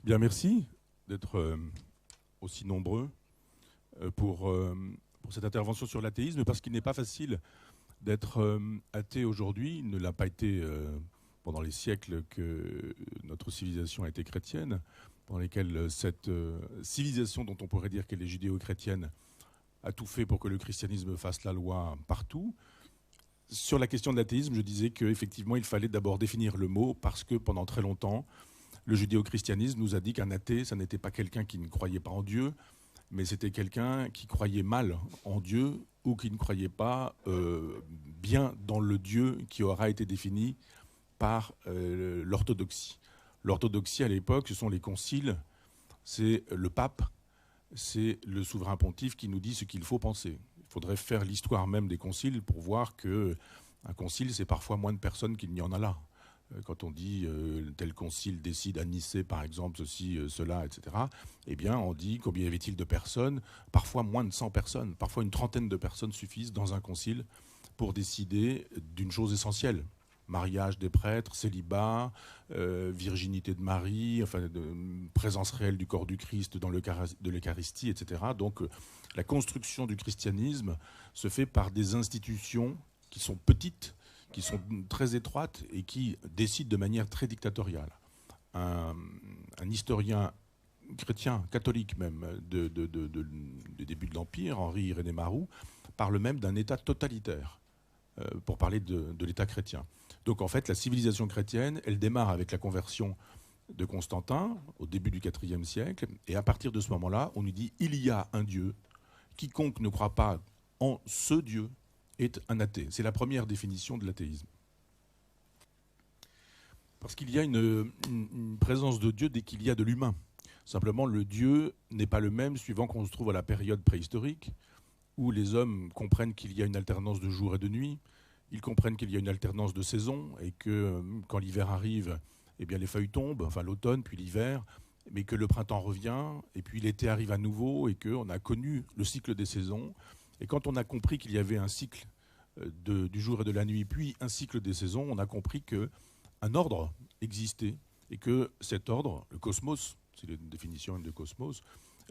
Bien, merci d'être aussi nombreux pour cette intervention sur l'athéisme, parce qu'il n'est pas facile d'être athée aujourd'hui. Il ne l'a pas été pendant les siècles que notre civilisation a été chrétienne, pendant lesquels cette civilisation dont on pourrait dire qu'elle est judéo-chrétienne a tout fait pour que le christianisme fasse la loi partout. Sur la question de l'athéisme, je disais qu'effectivement, il fallait d'abord définir le mot, parce que pendant très longtemps, le judéo-christianisme nous a dit qu'un athée, ça n'était pas quelqu'un qui ne croyait pas en Dieu, mais c'était quelqu'un qui croyait mal en Dieu ou qui ne croyait pas bien dans le Dieu qui aura été défini par l'orthodoxie. L'orthodoxie, à l'époque, ce sont les conciles, c'est le pape, c'est le souverain pontife qui nous dit ce qu'il faut penser. Il faudrait faire l'histoire même des conciles pour voir qu'un concile, c'est parfois moins de personnes qu'il n'y en a là. Quand on dit tel concile décide à Nicée, par exemple, ceci, cela, etc., eh bien, on dit combien y avait-il de personnes, parfois moins de 100 personnes, parfois une trentaine de personnes suffisent dans un concile pour décider d'une chose essentielle. Mariage des prêtres, célibat, virginité de Marie, enfin, présence réelle du corps du Christ dans de l'Eucharistie, etc. Donc, la construction du christianisme se fait par des institutions qui sont petites, qui sont très étroites et qui décident de manière très dictatoriale. Un historien chrétien, catholique même, du début de l'Empire, Henri-Irénée Marou, parle même d'un État totalitaire, pour parler de l'État chrétien. Donc en fait, la civilisation chrétienne, elle démarre avec la conversion de Constantin, au début du IVe siècle, et à partir de ce moment-là, on nous dit « il y a un Dieu, quiconque ne croit pas en ce Dieu est un athée ». C'est la première définition de l'athéisme. Parce qu'il y a une présence de Dieu dès qu'il y a de l'humain. Simplement, le Dieu n'est pas le même suivant qu'on se trouve à la période préhistorique, où les hommes comprennent qu'il y a une alternance de jour et de nuit, ils comprennent qu'il y a une alternance de saison, et que quand l'hiver arrive, eh bien les feuilles tombent, enfin l'automne, puis l'hiver, mais que le printemps revient, et puis l'été arrive à nouveau, et qu'on a connu le cycle des saisons. Et quand on a compris qu'il y avait un cycle du jour et de la nuit, puis un cycle des saisons, on a compris qu'un ordre existait, et que cet ordre, le cosmos, c'est la définition de cosmos,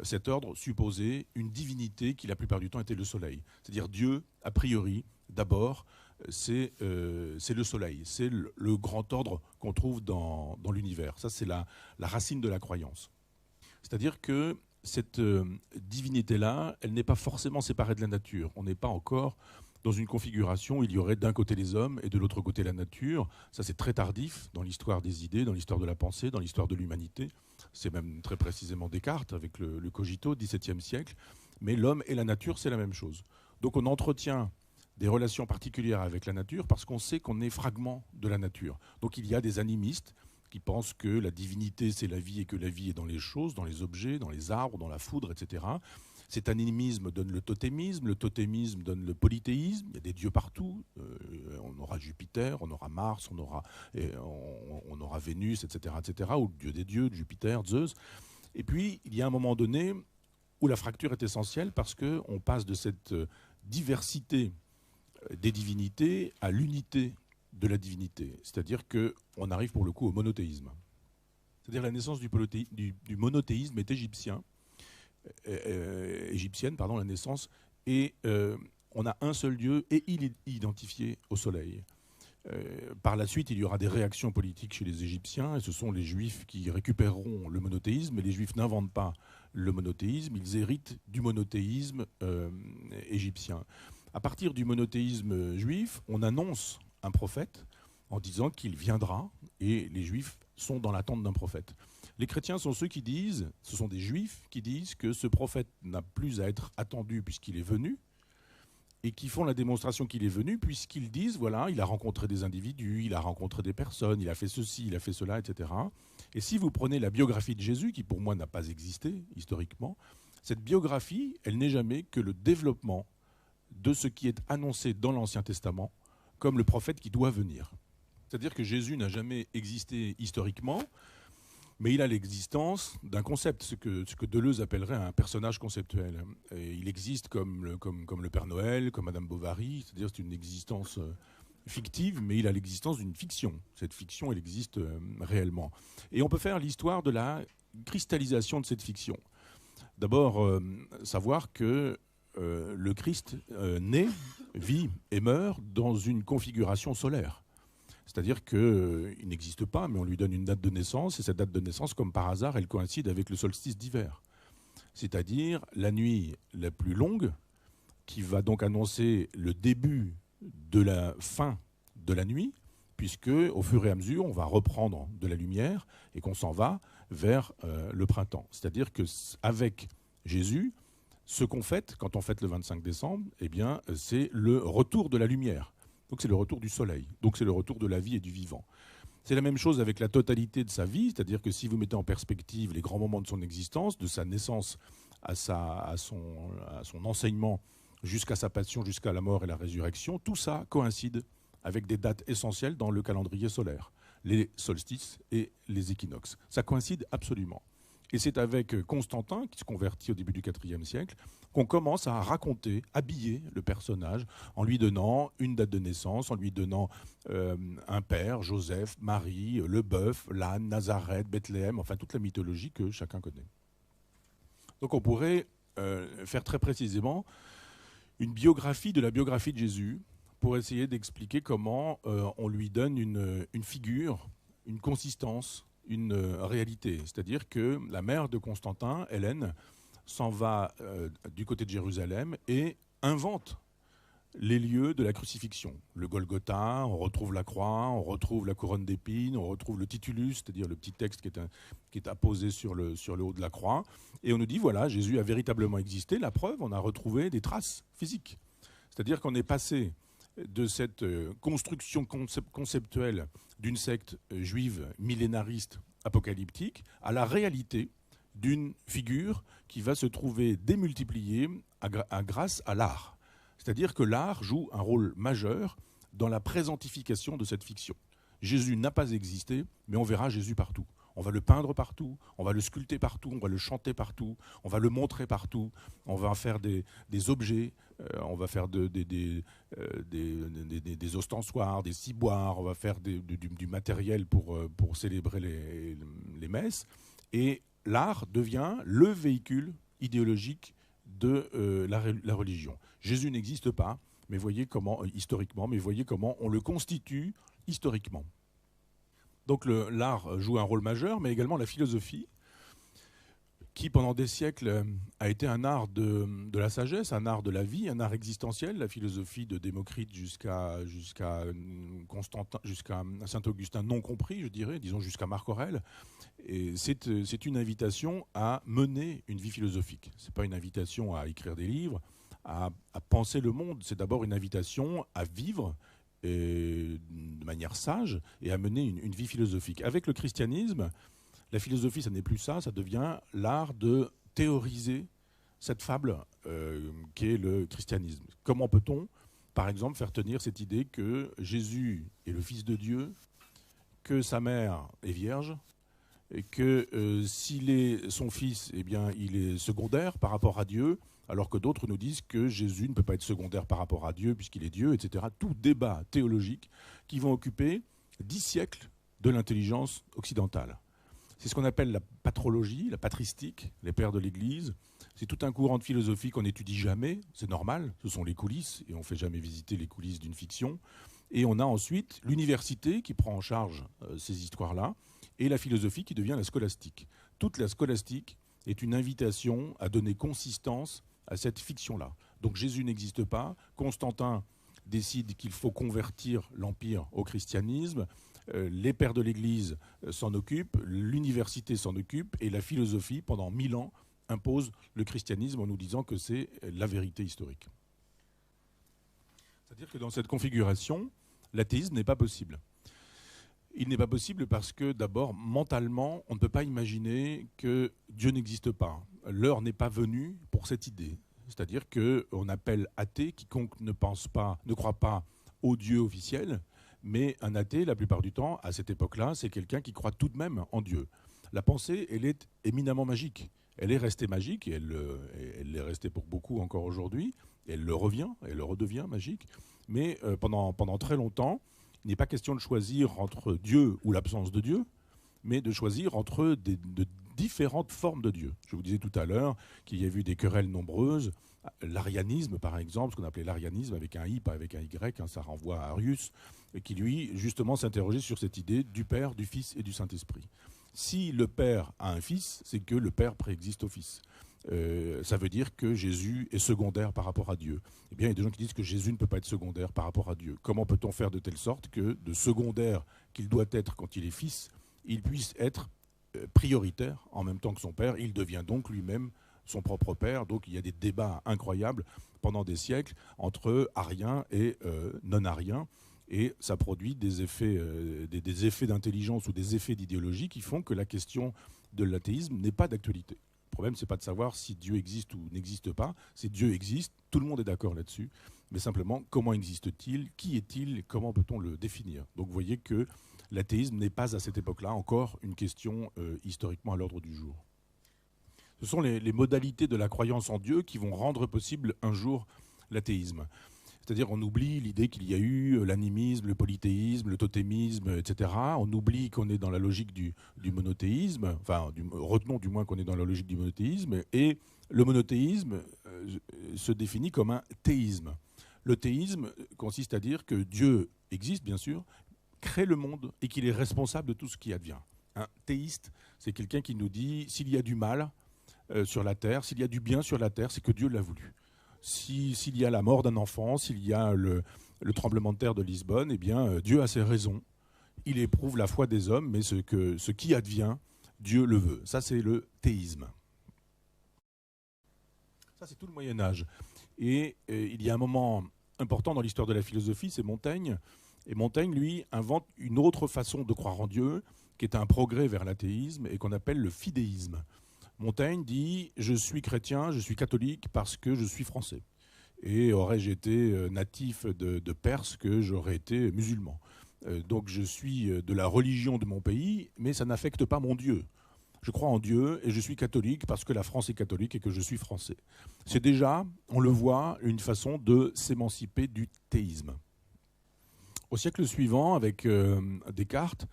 cet ordre supposait une divinité qui la plupart du temps était le soleil. C'est-à-dire Dieu, a priori, d'abord, c'est le soleil, c'est le grand ordre qu'on trouve dans l'univers. Ça, c'est la racine de la croyance. C'est-à-dire que cette divinité-là, elle n'est pas forcément séparée de la nature. On n'est pas encore dans une configuration où il y aurait d'un côté les hommes et de l'autre côté la nature. Ça, c'est très tardif dans l'histoire des idées, dans l'histoire de la pensée, dans l'histoire de l'humanité. C'est même très précisément Descartes avec le cogito, XVIIe siècle. Mais l'homme et la nature, c'est la même chose. Donc on entretient des relations particulières avec la nature parce qu'on sait qu'on est fragment de la nature. Donc il y a des animistes qui pensent que la divinité, c'est la vie et que la vie est dans les choses, dans les objets, dans les arbres, dans la foudre, etc. Cet animisme donne le totémisme donne le polythéisme, il y a des dieux partout, on aura Jupiter, on aura Mars, on aura Vénus, etc., ou le dieu des dieux, Jupiter, Zeus. Et puis, il y a un moment donné où la fracture est essentielle parce qu'on passe de cette diversité des divinités à l'unité de la divinité. C'est-à-dire qu'on arrive pour le coup au monothéisme. C'est-à-dire la naissance du monothéisme est égyptienne, la naissance, et on a un seul Dieu et il est identifié au soleil. Par la suite, il y aura des réactions politiques chez les Égyptiens, et ce sont les Juifs qui récupéreront le monothéisme, mais les Juifs n'inventent pas le monothéisme, ils héritent du monothéisme égyptien. À partir du monothéisme juif, on annonce un prophète en disant qu'il viendra, et les Juifs sont dans l'attente d'un prophète. Les chrétiens sont ceux qui disent, ce sont des Juifs qui disent que ce prophète n'a plus à être attendu puisqu'il est venu, et qui font la démonstration qu'il est venu, puisqu'ils disent, voilà, il a rencontré des individus, il a rencontré des personnes, il a fait ceci, il a fait cela, etc. Et si vous prenez la biographie de Jésus, qui pour moi n'a pas existé historiquement, cette biographie, elle n'est jamais que le développement de ce qui est annoncé dans l'Ancien Testament comme le prophète qui doit venir. C'est-à-dire que Jésus n'a jamais existé historiquement, mais il a l'existence d'un concept, ce que Deleuze appellerait un personnage conceptuel. Et il existe comme le Père Noël, comme Madame Bovary, c'est-à-dire c'est une existence fictive, mais il a l'existence d'une fiction. Cette fiction, elle existe réellement. Et on peut faire l'histoire de la cristallisation de cette fiction. D'abord, savoir que le Christ naît, vit et meurt dans une configuration solaire. C'est-à-dire qu'il n'existe pas, mais on lui donne une date de naissance, et cette date de naissance, comme par hasard, elle coïncide avec le solstice d'hiver. C'est-à-dire la nuit la plus longue, qui va donc annoncer le début de la fin de la nuit, puisque au fur et à mesure, on va reprendre de la lumière et qu'on s'en va vers le printemps. C'est-à-dire qu'avec Jésus, ce qu'on fête, quand on fête le 25 décembre, eh bien, c'est le retour de la lumière. Donc c'est le retour du soleil. Donc c'est le retour de la vie et du vivant. C'est la même chose avec la totalité de sa vie, c'est-à-dire que si vous mettez en perspective les grands moments de son existence, de sa naissance à son enseignement, jusqu'à sa passion, jusqu'à la mort et la résurrection, tout ça coïncide avec des dates essentielles dans le calendrier solaire, les solstices et les équinoxes. Ça coïncide absolument. Et c'est avec Constantin, qui se convertit au début du IVe siècle, qu'on commence à raconter, habiller le personnage, en lui donnant une date de naissance, en lui donnant un père, Joseph, Marie, le bœuf, l'âne, Nazareth, Bethléem, enfin toute la mythologie que chacun connaît. Donc on pourrait faire très précisément une biographie de la biographie de Jésus pour essayer d'expliquer comment on lui donne une figure, une consistance, une réalité. C'est-à-dire que la mère de Constantin, Hélène, s'en va du côté de Jérusalem et invente les lieux de la crucifixion. Le Golgotha, on retrouve la croix, on retrouve la couronne d'épines, on retrouve le titulus, c'est-à-dire le petit texte qui est apposé sur le haut de la croix. Et on nous dit, voilà, Jésus a véritablement existé. La preuve, on a retrouvé des traces physiques. C'est-à-dire qu'on est passé de cette construction conceptuelle d'une secte juive millénariste apocalyptique à la réalité d'une figure qui va se trouver démultipliée grâce à l'art. C'est-à-dire que l'art joue un rôle majeur dans la présentification de cette fiction. Jésus n'a pas existé, mais on verra Jésus partout. On va le peindre partout, on va le sculpter partout, on va le chanter partout, on va le montrer partout, on va faire des objets, on va faire des ostensoirs, des ciboires, on va faire du matériel pour célébrer les messes. Et l'art devient le véhicule idéologique de la religion. Jésus n'existe pas, mais voyez comment, historiquement, mais voyez comment on le constitue historiquement. Donc l'art joue un rôle majeur, mais également la philosophie, qui pendant des siècles a été un art de la sagesse, un art de la vie, un art existentiel. La philosophie de Démocrite jusqu'à Saint-Augustin non compris, je dirais, disons jusqu'à Marc Aurèle. Et c'est une invitation à mener une vie philosophique. Ce n'est pas une invitation à écrire des livres, à penser le monde. C'est d'abord une invitation à vivre de manière sage et à mener une vie philosophique. Avec le christianisme, la philosophie, ça n'est plus ça, ça devient l'art de théoriser cette fable qu'est le christianisme. Comment peut-on, par exemple, faire tenir cette idée que Jésus est le Fils de Dieu, que sa mère est vierge, et que s'il est son fils, eh bien, il est secondaire par rapport à Dieu, alors que d'autres nous disent que Jésus ne peut pas être secondaire par rapport à Dieu puisqu'il est Dieu, etc. Tout débat théologique qui vont occuper 10 siècles de l'intelligence occidentale. C'est ce qu'on appelle la patrologie, la patristique, les pères de l'Église. C'est tout un courant de philosophie qu'on n'étudie jamais, c'est normal, ce sont les coulisses, et on ne fait jamais visiter les coulisses d'une fiction. Et on a ensuite l'université qui prend en charge ces histoires-là, et la philosophie qui devient la scolastique. Toute la scolastique est une invitation à donner consistance à cette fiction-là. Donc Jésus n'existe pas, Constantin décide qu'il faut convertir l'Empire au christianisme, les pères de l'Église s'en occupent, l'université s'en occupe, et la philosophie, pendant 1000 ans, impose le christianisme en nous disant que c'est la vérité historique. C'est-à-dire que dans cette configuration, l'athéisme n'est pas possible. Il n'est pas possible parce que, d'abord, mentalement, on ne peut pas imaginer que Dieu n'existe pas. L'heure n'est pas venue pour cette idée. C'est-à-dire qu'on appelle athée quiconque ne croit pas au Dieu officiel, mais un athée, la plupart du temps, à cette époque-là, c'est quelqu'un qui croit tout de même en Dieu. La pensée, elle est éminemment magique. Elle est restée magique, et elle l'est restée pour beaucoup encore aujourd'hui. Elle le redevient magique. Mais pendant très longtemps, il n'est pas question de choisir entre Dieu ou l'absence de Dieu, mais de choisir entre différentes formes de Dieu. Je vous disais tout à l'heure qu'il y a eu des querelles nombreuses. L'arianisme, par exemple, ce qu'on appelait l'arianisme avec un I, pas avec un Y, hein, ça renvoie à Arius, et qui lui, justement, s'interrogeait sur cette idée du Père, du Fils et du Saint-Esprit. Si le Père a un Fils, c'est que le Père préexiste au Fils. Ça veut dire que Jésus est secondaire par rapport à Dieu. Eh bien, il y a des gens qui disent que Jésus ne peut pas être secondaire par rapport à Dieu. Comment peut-on faire de telle sorte que de secondaire qu'il doit être quand il est Fils, il puisse être prioritaire en même temps que son Père? Il devient donc lui-même son propre Père. Donc il y a des débats incroyables pendant des siècles entre ariens et non-ariens. Et ça produit des effets d'intelligence ou des effets d'idéologie qui font que la question de l'athéisme n'est pas d'actualité. Le problème, ce n'est pas de savoir si Dieu existe ou n'existe pas. C'est Dieu existe, tout le monde est d'accord là-dessus. Mais simplement, comment existe-t-il? Qui est-il? Comment peut-on le définir? Donc vous voyez que l'athéisme n'est pas à cette époque-là encore une question historiquement à l'ordre du jour. Ce sont les modalités de la croyance en Dieu qui vont rendre possible un jour l'athéisme. C'est-à-dire on oublie l'idée qu'il y a eu l'animisme, le polythéisme, le totémisme, etc. On oublie qu'on est dans la logique du monothéisme, enfin retenons du moins qu'on est dans la logique du monothéisme, et le monothéisme se définit comme un théisme. Le théisme consiste à dire que Dieu existe, bien sûr, crée le monde et qu'il est responsable de tout ce qui advient. Un théiste, c'est quelqu'un qui nous dit s'il y a du mal sur la terre, s'il y a du bien sur la terre, c'est que Dieu l'a voulu. S'il y a la mort d'un enfant, s'il y a le tremblement de terre de Lisbonne, eh bien, Dieu a ses raisons. Il éprouve la foi des hommes, mais ce qui advient, Dieu le veut. Ça, c'est le théisme. Ça, c'est tout le Moyen-Âge. Et il y a un moment important dans l'histoire de la philosophie, c'est Montaigne. Et Montaigne, lui, invente une autre façon de croire en Dieu, qui est un progrès vers l'athéisme et qu'on appelle le fidéisme. Montaigne dit « Je suis chrétien, je suis catholique parce que je suis français. Et aurais-je été natif de Perse que j'aurais été musulman. Donc je suis de la religion de mon pays, mais ça n'affecte pas mon Dieu. Je crois en Dieu et je suis catholique parce que la France est catholique et que je suis français. » C'est déjà, on le voit, une façon de s'émanciper du théisme. Au siècle suivant, avec Descartes,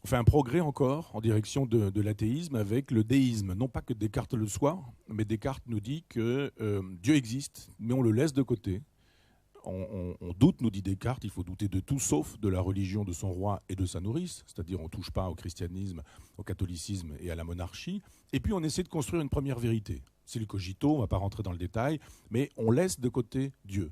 on fait un progrès encore en direction de l'athéisme avec le déisme. Non pas que Descartes le soit, mais Descartes nous dit que Dieu existe, mais on le laisse de côté. On doute, nous dit Descartes, il faut douter de tout sauf de la religion de son roi et de sa nourrice, c'est-à-dire on ne touche pas au christianisme, au catholicisme et à la monarchie. Et puis on essaie de construire une première vérité. C'est le cogito, on ne va pas rentrer dans le détail, mais on laisse de côté Dieu.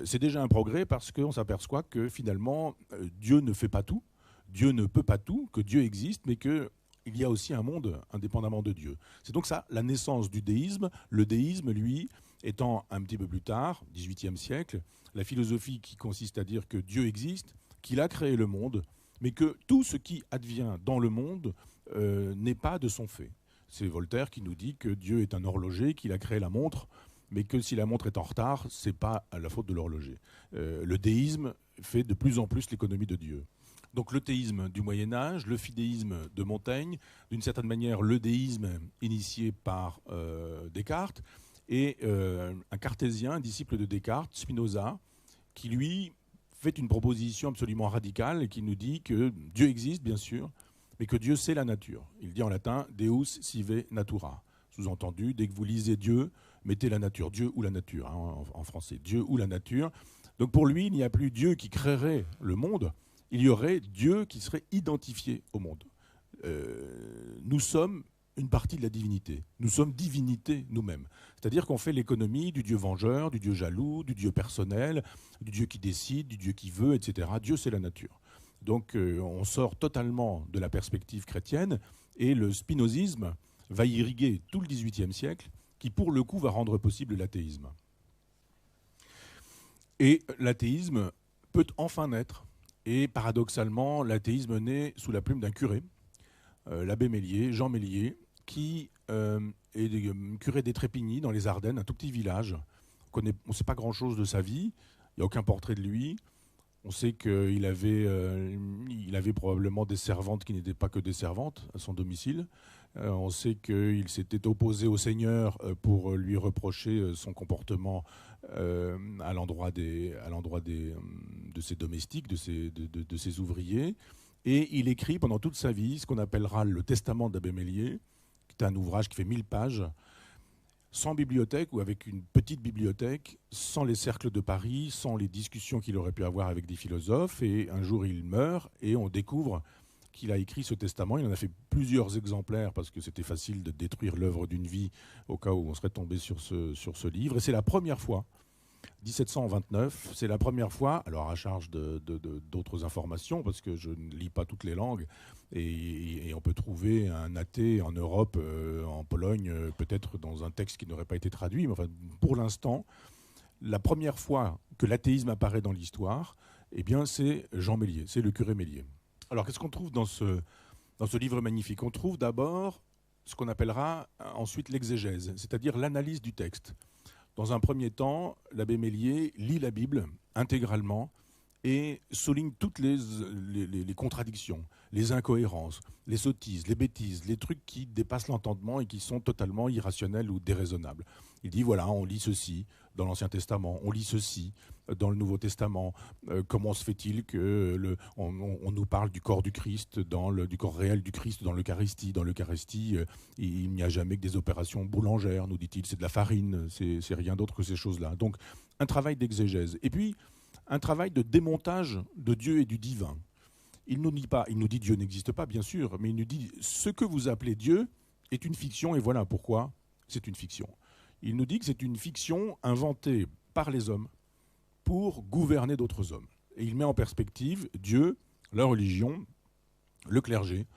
C'est déjà un progrès parce qu'on s'aperçoit que finalement, Dieu ne fait pas tout. Dieu ne peut pas tout, que Dieu existe, mais qu'il y a aussi un monde indépendamment de Dieu. C'est donc ça la naissance du déisme. Le déisme, lui, étant un petit peu plus tard, XVIIIe siècle, la philosophie qui consiste à dire que Dieu existe, qu'il a créé le monde, mais que tout ce qui advient dans le monde n'est pas de son fait. C'est Voltaire qui nous dit que Dieu est un horloger, qu'il a créé la montre, mais que si la montre est en retard, ce n'est pas à la faute de l'horloger. Le déisme fait de plus en plus l'économie de Dieu. Donc le théisme du Moyen-Âge, le fidéisme de Montaigne, d'une certaine manière le déisme initié par Descartes, et un cartésien, un disciple de Descartes, Spinoza, qui lui fait une proposition absolument radicale et qui nous dit que Dieu existe, bien sûr, mais que Dieu c'est la nature. Il dit en latin « Deus sive natura ». Sous-entendu, dès que vous lisez Dieu, mettez la nature, Dieu ou la nature, hein, en français, Dieu ou la nature. Donc pour lui, il n'y a plus Dieu qui créerait le monde, il y aurait Dieu qui serait identifié au monde. Nous sommes une partie de la divinité. Nous sommes divinité nous-mêmes. C'est-à-dire qu'on fait l'économie du Dieu vengeur, du Dieu jaloux, du Dieu personnel, du Dieu qui décide, du Dieu qui veut, etc. Dieu, c'est la nature. Donc on sort totalement de la perspective chrétienne et le spinozisme va irriguer tout le XVIIIe siècle qui, pour le coup, va rendre possible l'athéisme. Et l'athéisme peut enfin naître. Et paradoxalement, l'athéisme naît sous la plume d'un curé, l'abbé Mélier, Jean Mélier, qui est curé des Trépigny, dans les Ardennes, un tout petit village. On ne sait pas grand-chose de sa vie, il n'y a aucun portrait de lui. On sait qu'il avait probablement des servantes qui n'étaient pas que des servantes à son domicile. On sait qu'il s'était opposé au Seigneur pour lui reprocher son comportement à l'endroit de ses domestiques, de ses ouvriers. Et il écrit pendant toute sa vie ce qu'on appellera le Testament d'Abbé Meslier, qui est un ouvrage qui fait 1000 pages, sans bibliothèque ou avec une petite bibliothèque, sans les cercles de Paris, sans les discussions qu'il aurait pu avoir avec des philosophes. Et un jour, il meurt et on découvre qu'il a écrit ce testament. Il en a fait plusieurs exemplaires parce que c'était facile de détruire l'œuvre d'une vie au cas où on serait tombé sur ce livre. Et c'est la première fois, 1729, c'est la première fois, alors à charge d'autres informations, parce que je ne lis pas toutes les langues, et on peut trouver un athée en Europe, en Pologne, peut-être dans un texte qui n'aurait pas été traduit, mais enfin, pour l'instant, la première fois que l'athéisme apparaît dans l'histoire, eh bien, c'est Jean Meslier, c'est le curé Meslier. Alors, qu'est-ce qu'on trouve dans ce livre magnifique? On trouve d'abord ce qu'on appellera ensuite l'exégèse, c'est-à-dire l'analyse du texte. Dans un premier temps, l'abbé Meslier lit la Bible intégralement et souligne toutes les contradictions, les incohérences, les sottises, les bêtises, les trucs qui dépassent l'entendement et qui sont totalement irrationnels ou déraisonnables. Il dit, voilà, on lit ceci dans l'Ancien Testament, on lit ceci dans le Nouveau Testament. Comment se fait-il que on nous parle du corps du Christ, du corps réel du Christ dans l'Eucharistie? Dans l'Eucharistie, il n'y a jamais que des opérations boulangères, nous dit-il, c'est de la farine, c'est rien d'autre que ces choses-là. Donc, un travail d'exégèse. Et puis, un travail de démontage de Dieu et du divin. Il nous dit Dieu n'existe pas, bien sûr, mais il nous dit ce que vous appelez Dieu est une fiction, et voilà pourquoi c'est une fiction. Il nous dit que c'est une fiction inventée par les hommes pour gouverner d'autres hommes. Et il met en perspective Dieu, la religion, le clergé,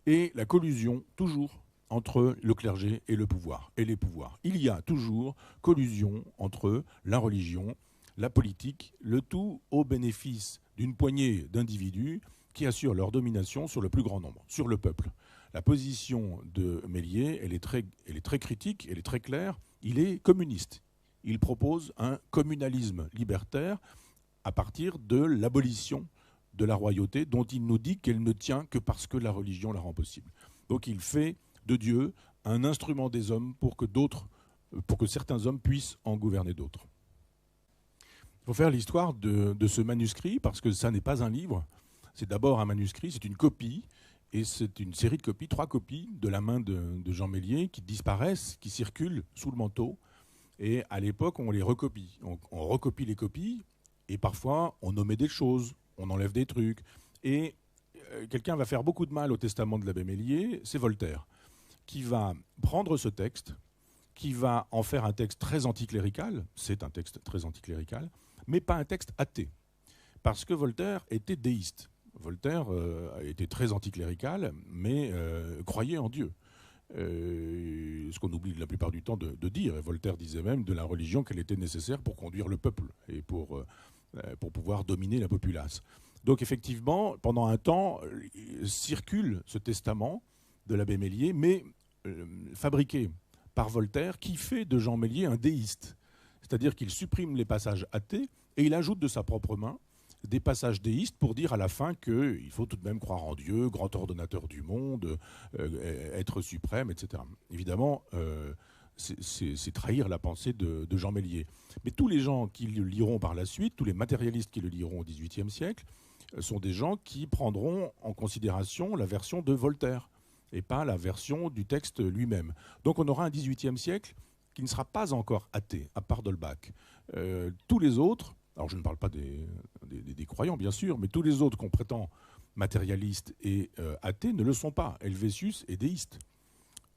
et la collusion toujours entre le clergé et le pouvoir, et les pouvoirs. Il y a toujours collusion entre la religion, la politique, le tout au bénéfice d'une poignée d'individus qui assurent leur domination sur le plus grand nombre, sur le peuple. La position de Meslier, elle est très critique, elle est très claire. Il est communiste. Il propose un communalisme libertaire à partir de l'abolition de la royauté dont il nous dit qu'elle ne tient que parce que la religion la rend possible. Donc il fait de Dieu un instrument des hommes pour que certains hommes puissent en gouverner d'autres. Il faut faire l'histoire de ce manuscrit parce que ça n'est pas un livre. C'est d'abord un manuscrit, c'est une copie, et c'est une série de copies, 3 copies de la main de Jean Meslier qui disparaissent, qui circulent sous le manteau. Et à l'époque, on les recopie. On recopie les copies, et parfois, on omet des choses, on enlève des trucs. Et quelqu'un va faire beaucoup de mal au testament de l'abbé Meslier, c'est Voltaire, qui va prendre ce texte, qui va en faire un texte très anticlérical, c'est un texte très anticlérical, mais pas un texte athée. Parce que Voltaire était déiste. Voltaire était très anticlérical, mais croyait en Dieu. Ce qu'on oublie la plupart du temps de dire. Et Voltaire disait même de la religion qu'elle était nécessaire pour conduire le peuple et pour pouvoir dominer la populace. Donc effectivement, pendant un temps, circule ce testament de l'abbé Meslier, mais fabriqué par Voltaire, qui fait de Jean Meslier un déiste. C'est-à-dire qu'il supprime les passages athées et il ajoute de sa propre main des passages déistes pour dire à la fin qu'il faut tout de même croire en Dieu, grand ordonnateur du monde, être suprême, etc. Évidemment, c'est trahir la pensée de Jean Meslier. Mais tous les gens qui le liront par la suite, tous les matérialistes qui le liront au XVIIIe siècle, sont des gens qui prendront en considération la version de Voltaire et pas la version du texte lui-même. Donc on aura un XVIIIe siècle qui ne sera pas encore athée, à part d'Holbach. Tous les autres, alors je ne parle pas des croyants bien sûr, mais tous les autres qu'on prétend matérialistes et athées ne le sont pas. Helvétius est déiste.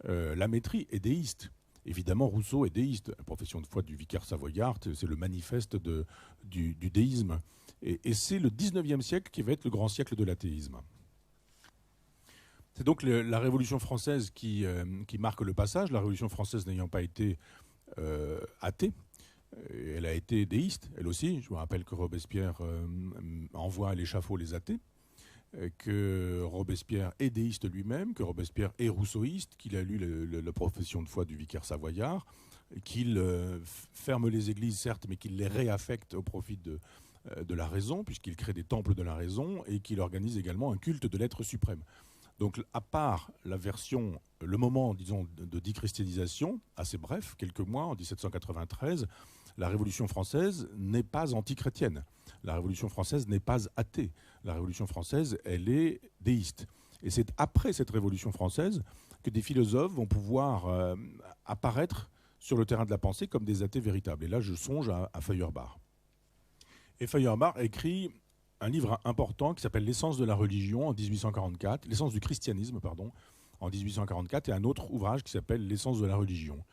La Métrie est déiste. Évidemment, Rousseau est déiste. La profession de foi du vicaire savoyard, c'est le manifeste du déisme. Et c'est le XIXe siècle qui va être le grand siècle de l'athéisme. C'est donc la Révolution française qui marque le passage. La Révolution française n'ayant pas été athée, elle a été déiste, elle aussi. Je me rappelle que Robespierre envoie à l'échafaud les athées, que Robespierre est déiste lui-même, que Robespierre est rousseauiste, qu'il a lu la profession de foi du vicaire savoyard, qu'il ferme les églises, certes, mais qu'il les réaffecte au profit de la raison, puisqu'il crée des temples de la raison, et qu'il organise également un culte de l'être suprême. Donc, à part la version, le moment, disons, de déchristianisation, assez bref, quelques mois, en 1793, la Révolution française n'est pas antichrétienne. La Révolution française n'est pas athée. La Révolution française, elle est déiste. Et c'est après cette Révolution française que des philosophes vont pouvoir apparaître sur le terrain de la pensée comme des athées véritables. Et là, je songe à Feuerbach. Et Feuerbach écrit un livre important qui s'appelle L'essence de la religion en 1844, l'essence du christianisme, pardon, en 1844, et un autre ouvrage qui s'appelle L'essence de la religion.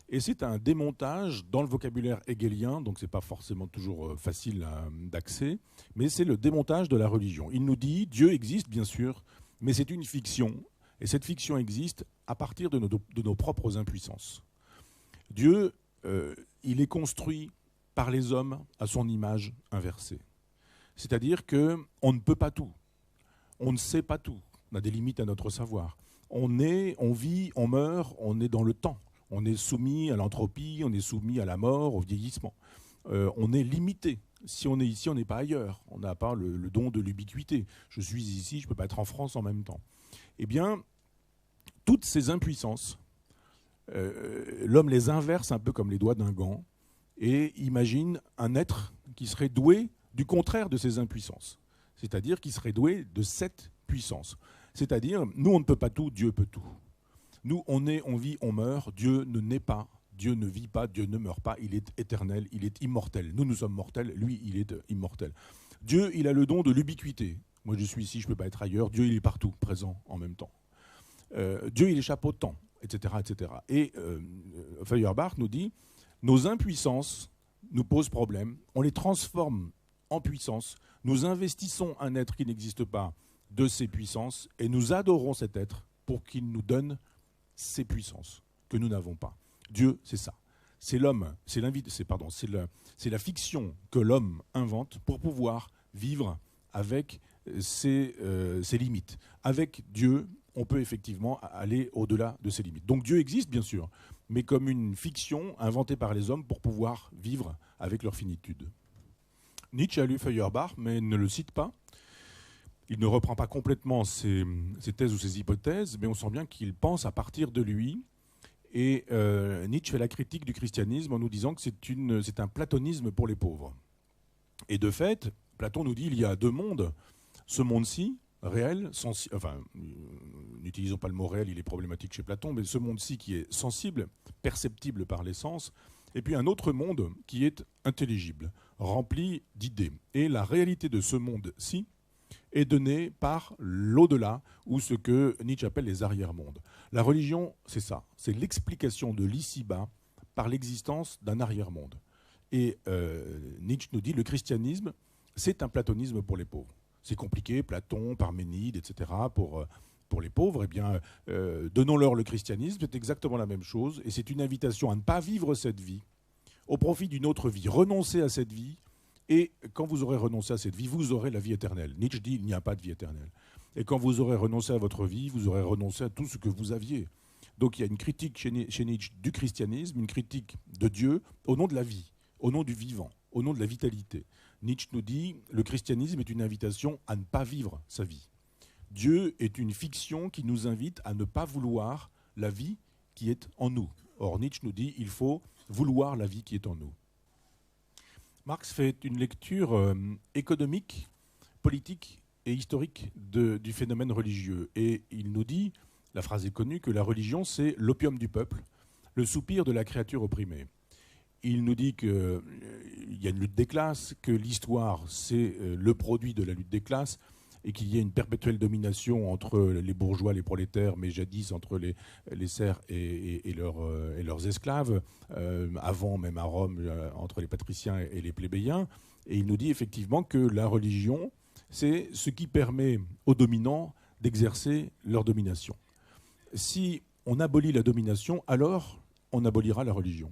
Et c'est un démontage dans le vocabulaire hegelien, donc ce n'est pas forcément toujours facile d'accès, mais c'est le démontage de la religion. Il nous dit, Dieu existe bien sûr, mais c'est une fiction, et cette fiction existe à partir de nos propres impuissances. Dieu, il est construit par les hommes à son image inversée. C'est-à-dire qu'on ne peut pas tout, on ne sait pas tout, on a des limites à notre savoir. On vit, on meurt, on est dans le temps. On est soumis à l'entropie, on est soumis à la mort, au vieillissement. On est limité. Si on est ici, on n'est pas ailleurs. On n'a pas le don de l'ubiquité. Je suis ici, je ne peux pas être en France en même temps. Eh bien, toutes ces impuissances, l'homme les inverse un peu comme les doigts d'un gant et imagine un être qui serait doué du contraire de ces impuissances. C'est-à-dire qui serait doué de cette puissance. C'est-à-dire, nous, on ne peut pas tout, Dieu peut tout. Nous, on vit, on meurt. Dieu ne naît pas, Dieu ne vit pas, Dieu ne meurt pas. Il est éternel, il est immortel. Nous, nous sommes mortels, lui, il est immortel. Dieu, il a le don de l'ubiquité. Moi, je suis ici, je ne peux pas être ailleurs. Dieu, il est partout, présent en même temps. Dieu, il échappe au temps, etc. etc. Et Feuerbach nous dit, nos impuissances nous posent problème. On les transforme en puissance. Nous investissons un être qui n'existe pas de ses puissances et nous adorons cet être pour qu'il nous donne ces puissances que nous n'avons pas. Dieu, c'est ça. C'est l'homme, c'est la fiction que l'homme invente pour pouvoir vivre avec ses limites. Avec Dieu, on peut effectivement aller au-delà de ses limites. Donc Dieu existe, bien sûr, mais comme une fiction inventée par les hommes pour pouvoir vivre avec leur finitude. Nietzsche a lu Feuerbach, mais ne le cite pas. Il ne reprend pas complètement ses thèses ou ses hypothèses, mais on sent bien qu'il pense à partir de lui. Et Nietzsche fait la critique du christianisme en nous disant que c'est un platonisme pour les pauvres. Et de fait, Platon nous dit qu'il y a deux mondes. Ce monde-ci, réel, n'utilisons pas le mot réel, il est problématique chez Platon, mais ce monde-ci qui est sensible, perceptible par les sens, et puis un autre monde qui est intelligible, rempli d'idées. Et la réalité de ce monde-ci est donnée par l'au-delà, ou ce que Nietzsche appelle les arrière-mondes. La religion, c'est ça, c'est l'explication de l'ici-bas par l'existence d'un arrière-monde. Et Nietzsche nous dit le christianisme, c'est un platonisme pour les pauvres. C'est compliqué, Platon, Parménide, etc. Pour les pauvres, eh bien, donnons-leur le christianisme, c'est exactement la même chose, et c'est une invitation à ne pas vivre cette vie au profit d'une autre vie. Renoncez à cette vie, et quand vous aurez renoncé à cette vie, vous aurez la vie éternelle. Nietzsche dit il n'y a pas de vie éternelle. Et quand vous aurez renoncé à votre vie, vous aurez renoncé à tout ce que vous aviez. Donc il y a une critique chez Nietzsche du christianisme, une critique de Dieu au nom de la vie, au nom du vivant, au nom de la vitalité. Nietzsche nous dit le christianisme est une invitation à ne pas vivre sa vie. Dieu est une fiction qui nous invite à ne pas vouloir la vie qui est en nous. Or Nietzsche nous dit il faut vouloir la vie qui est en nous. Marx fait une lecture économique, politique et historique du phénomène religieux. Et il nous dit, la phrase est connue, que la religion, c'est l'opium du peuple, le soupir de la créature opprimée. Il nous dit qu'il y a une lutte des classes, que l'histoire, c'est le produit de la lutte des classes, et qu'il y a une perpétuelle domination entre les bourgeois, les prolétaires, mais jadis entre les serfs et leurs esclaves, avant même à Rome, entre les patriciens et les plébéiens. Et il nous dit effectivement que la religion, c'est ce qui permet aux dominants d'exercer leur domination. Si on abolit la domination, alors on abolira la religion.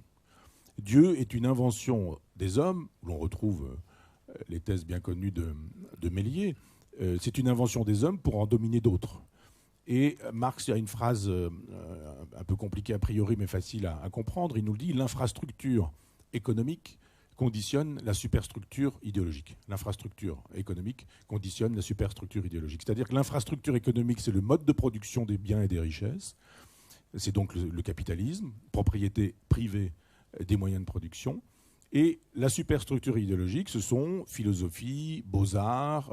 Dieu est une invention des hommes, où l'on retrouve les thèses bien connues de Méliès. C'est une invention des hommes pour en dominer d'autres. Et Marx a une phrase un peu compliquée a priori, mais facile à comprendre. Il nous dit « L'infrastructure économique conditionne la superstructure idéologique. L'infrastructure économique conditionne la superstructure idéologique. C'est-à-dire que l'infrastructure économique, c'est le mode de production des biens et des richesses. C'est donc le capitalisme, propriété privée des moyens de production. Et la superstructure idéologique, ce sont philosophie, beaux-arts,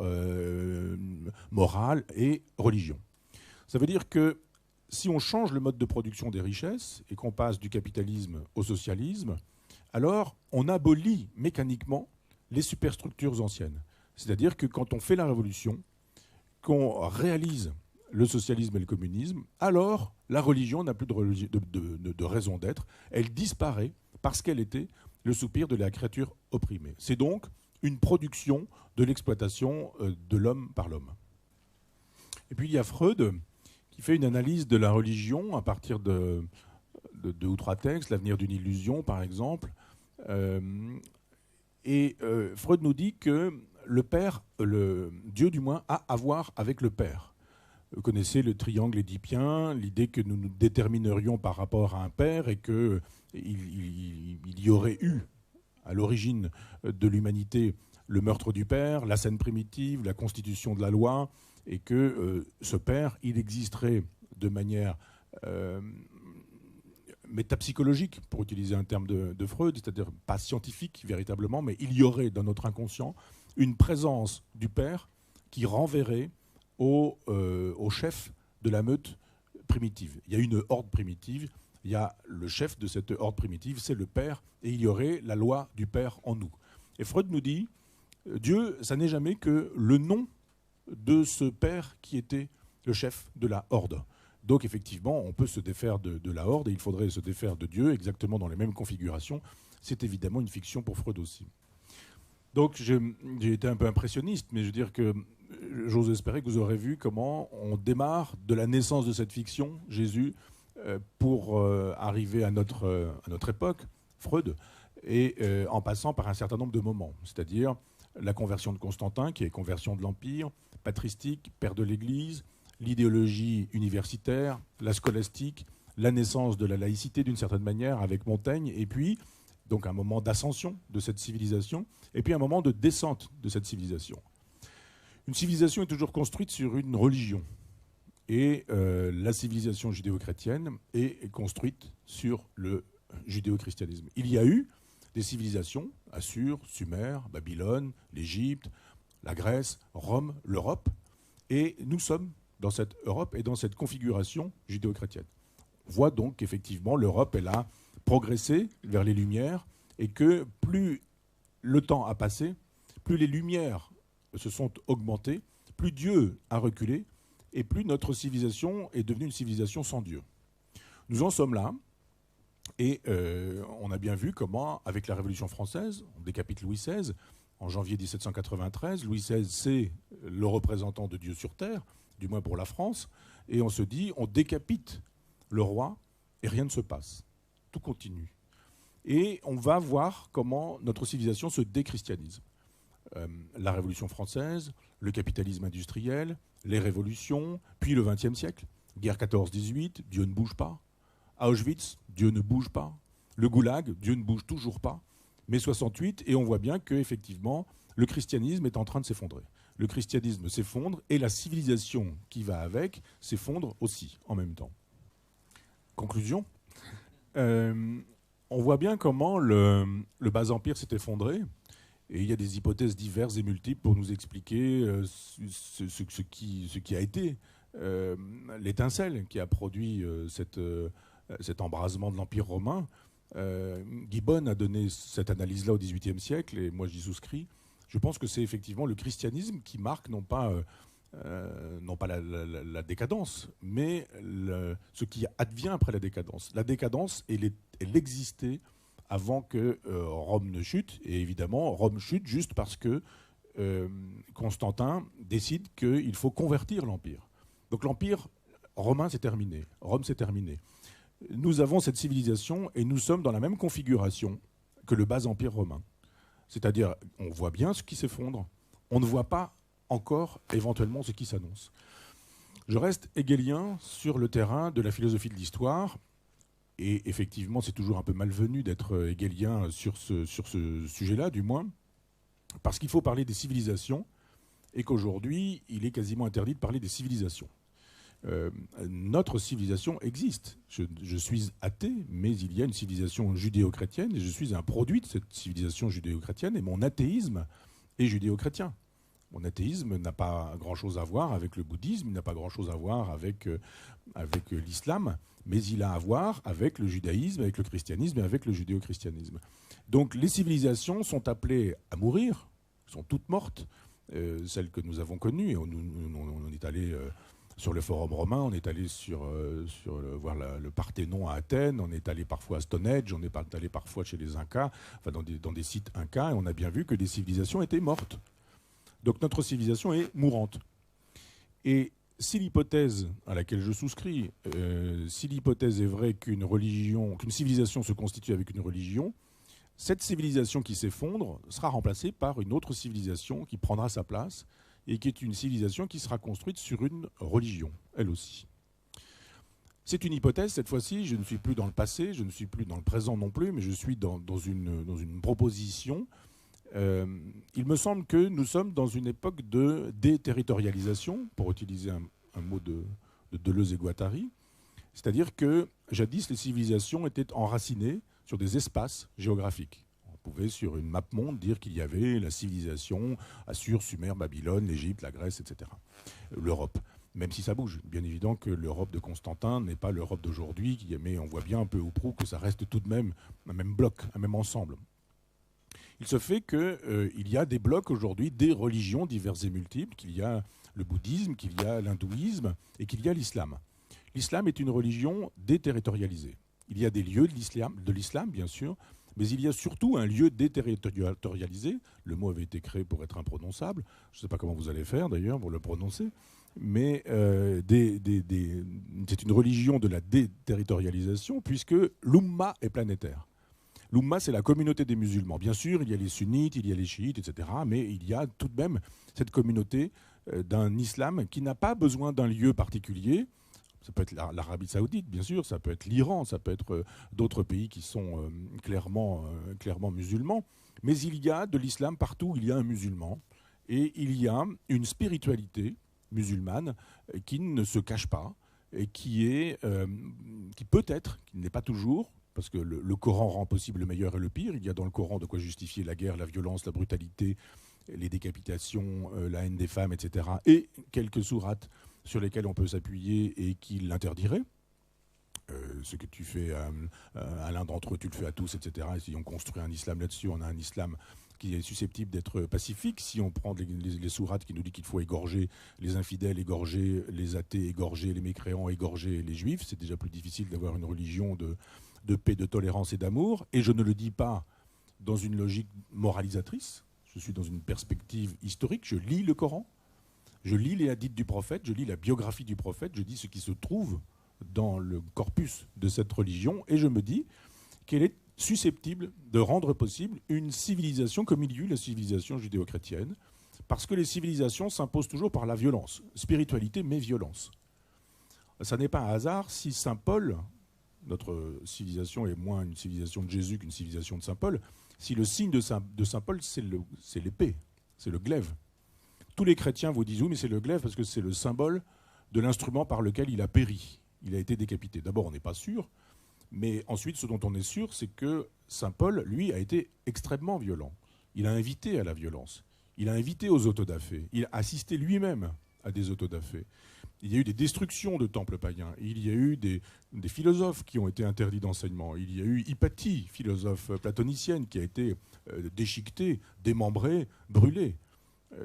morale et religion. Ça veut dire que si on change le mode de production des richesses et qu'on passe du capitalisme au socialisme, alors on abolit mécaniquement les superstructures anciennes. C'est-à-dire que quand on fait la révolution, qu'on réalise le socialisme et le communisme, alors la religion n'a plus de raison d'être. Elle disparaît parce qu'elle était le soupir de la créature opprimée. C'est donc une production de l'exploitation de l'homme par l'homme. Et puis il y a Freud qui fait une analyse de la religion à partir de 2 ou 3 textes, L'avenir d'une illusion par exemple. Freud nous dit que le Père, Dieu du moins, a à voir avec le Père. Vous connaissez le triangle édipien, l'idée que nous nous déterminerions par rapport à un Père et qu'il y aurait eu à l'origine de l'humanité le meurtre du Père, la scène primitive, la constitution de la loi, et que ce Père, il existerait de manière métapsychologique, pour utiliser un terme de Freud, c'est-à-dire pas scientifique véritablement, mais il y aurait dans notre inconscient une présence du Père qui renverrait au chef de la meute primitive. Il y a une horde primitive, il y a le chef de cette horde primitive, c'est le Père, et il y aurait la loi du Père en nous. Et Freud nous dit, Dieu, ça n'est jamais que le nom de ce Père qui était le chef de la horde. Donc effectivement, on peut se défaire de la horde, et il faudrait se défaire de Dieu, exactement dans les mêmes configurations. C'est évidemment une fiction pour Freud aussi. Donc j'ai été un peu impressionniste, mais je veux dire que j'ose espérer que vous aurez vu comment on démarre de la naissance de cette fiction, Jésus, pour arriver à notre époque, Freud, et en passant par un certain nombre de moments, c'est-à-dire la conversion de Constantin, qui est conversion de l'Empire, patristique, père de l'Église, l'idéologie universitaire, la scolastique, la naissance de la laïcité d'une certaine manière avec Montaigne, et puis donc un moment d'ascension de cette civilisation, et puis un moment de descente de cette civilisation. Une civilisation est toujours construite sur une religion. Et la civilisation judéo-chrétienne est construite sur le judéo-christianisme. Il y a eu des civilisations, Assur, Sumer, Babylone, l'Égypte, la Grèce, Rome, l'Europe, et nous sommes dans cette Europe et dans cette configuration judéo-chrétienne. On voit donc qu'effectivement l'Europe, elle a progressé vers les Lumières, et que plus le temps a passé, plus les Lumières se sont augmentées, plus Dieu a reculé, et plus notre civilisation est devenue une civilisation sans Dieu. Nous en sommes là, et on a bien vu comment, avec la Révolution française, on décapite Louis XVI, en janvier 1793, Louis XVI, c'est le représentant de Dieu sur Terre, du moins pour la France, et on se dit, on décapite le roi, et rien ne se passe. Tout continue. Et on va voir comment notre civilisation se déchristianise. La Révolution française, le capitalisme industriel, les révolutions, puis le XXe siècle, guerre 14-18, Dieu ne bouge pas. Auschwitz, Dieu ne bouge pas. Le goulag, Dieu ne bouge toujours pas. Mai 68, et on voit bien qu'effectivement, le christianisme est en train de s'effondrer. Le christianisme s'effondre, et la civilisation qui va avec s'effondre aussi, en même temps. Conclusion, on voit bien comment le bas empire s'est effondré. Et il y a des hypothèses diverses et multiples pour nous expliquer ce qui a été l'étincelle qui a produit cet embrasement de l'Empire romain. Gibbon a donné cette analyse-là au XVIIIe siècle, et moi j'y souscris. Je pense que c'est effectivement le christianisme qui marque non pas la décadence, mais ce qui advient après la décadence. La décadence, elle existait avant que Rome ne chute. Et évidemment, Rome chute juste parce que Constantin décide qu'il faut convertir l'Empire. Donc l'Empire romain, c'est terminé. Rome, c'est terminé. Nous avons cette civilisation et nous sommes dans la même configuration que le bas empire romain. C'est-à-dire, on voit bien ce qui s'effondre. On ne voit pas encore éventuellement ce qui s'annonce. Je reste hegelien sur le terrain de la philosophie de l'histoire. Et effectivement, c'est toujours un peu malvenu d'être hegelien sur ce sujet-là, du moins, parce qu'il faut parler des civilisations, et qu'aujourd'hui, il est quasiment interdit de parler des civilisations. Notre civilisation existe. Je suis athée, mais il y a une civilisation judéo-chrétienne, et je suis un produit de cette civilisation judéo-chrétienne, et mon athéisme est judéo-chrétien. Mon athéisme n'a pas grand-chose à voir avec le bouddhisme, il n'a pas grand-chose à voir avec l'islam, mais il a à voir avec le judaïsme, avec le christianisme et avec le judéo-christianisme. Donc les civilisations sont appelées à mourir, sont toutes mortes, celles que nous avons connues. On est allé sur le Forum romain, on est allé voir le Parthénon à Athènes, on est allé parfois à Stonehenge, on est allé parfois chez les Incas, enfin dans des sites Incas, et on a bien vu que les civilisations étaient mortes. Donc notre civilisation est mourante. Et si l'hypothèse à laquelle je souscris, si l'hypothèse est vraie qu'une civilisation se constitue avec une religion, cette civilisation qui s'effondre sera remplacée par une autre civilisation qui prendra sa place et qui est une civilisation qui sera construite sur une religion, elle aussi. C'est une hypothèse, cette fois-ci, je ne suis plus dans le passé, je ne suis plus dans le présent non plus, mais je suis dans une proposition. Il me semble que nous sommes dans une époque de déterritorialisation, pour utiliser un mot de Deleuze et Guattari. C'est-à-dire que jadis, les civilisations étaient enracinées sur des espaces géographiques. On pouvait, sur une map monde, dire qu'il y avait la civilisation Assur, Sumer, Babylone, l'Égypte, la Grèce, etc. L'Europe. Même si ça bouge. Bien évident que l'Europe de Constantin n'est pas l'Europe d'aujourd'hui, mais on voit bien un peu ou prou que ça reste tout de même un même bloc, un même ensemble. Il se fait qu'il y a des blocs aujourd'hui, des religions diverses et multiples, qu'il y a le bouddhisme, qu'il y a l'hindouisme et qu'il y a l'islam. L'islam est une religion déterritorialisée. Il y a des lieux de l'islam, bien sûr, mais il y a surtout un lieu déterritorialisé. Le mot avait été créé pour être imprononçable. Je ne sais pas comment vous allez faire, d'ailleurs, pour le prononcer. Mais c'est une religion de la déterritorialisation, puisque l'Umma est planétaire. L'Umma, c'est la communauté des musulmans. Bien sûr, il y a les sunnites, il y a les chiites, etc. Mais il y a tout de même cette communauté d'un islam qui n'a pas besoin d'un lieu particulier. Ça peut être l'Arabie saoudite, bien sûr, ça peut être l'Iran, ça peut être d'autres pays qui sont clairement musulmans. Mais il y a de l'islam partout où il y a un musulman. Et il y a une spiritualité musulmane qui ne se cache pas et qui peut être, qui n'est pas toujours, parce que le Coran rend possible le meilleur et le pire. Il y a dans le Coran de quoi justifier la guerre, la violence, la brutalité, les décapitations, la haine des femmes, etc. Et quelques sourates sur lesquelles on peut s'appuyer et qui l'interdiraient. Ce que tu fais à l'un d'entre eux, tu le fais à tous, etc. Et si on construit un islam là-dessus, on a un islam qui est susceptible d'être pacifique. Si on prend les sourates qui nous disent qu'il faut égorger les infidèles, égorger les athées, égorger les mécréants, égorger les juifs, c'est déjà plus difficile d'avoir une religion de paix, de tolérance et d'amour. Et je ne le dis pas dans une logique moralisatrice. Je suis dans une perspective historique. Je lis le Coran, je lis les hadiths du prophète, je lis la biographie du prophète, je dis ce qui se trouve dans le corpus de cette religion, et je me dis qu'elle est susceptible de rendre possible une civilisation comme il y a eu la civilisation judéo-chrétienne, parce que les civilisations s'imposent toujours par la violence. Spiritualité, mais violence. Ça n'est pas un hasard si Saint Paul, notre civilisation est moins une civilisation de Jésus qu'une civilisation de Saint Paul, si le signe de Saint Paul, c'est l'épée, c'est le glaive. Tous les chrétiens vous disent oui, mais c'est le glaive parce que c'est le symbole de l'instrument par lequel il a péri. Il a été décapité. D'abord, on n'est pas sûr, mais ensuite, ce dont on est sûr, c'est que Saint Paul, lui, a été extrêmement violent. Il a invité à la violence. Il a invité aux autodafés. Il a assisté lui-même à des autodafés. Il y a eu des destructions de temples païens. Il y a eu des philosophes qui ont été interdits d'enseignement. Il y a eu Hypatie, philosophe platonicienne, qui a été déchiquetée, démembrée, brûlée.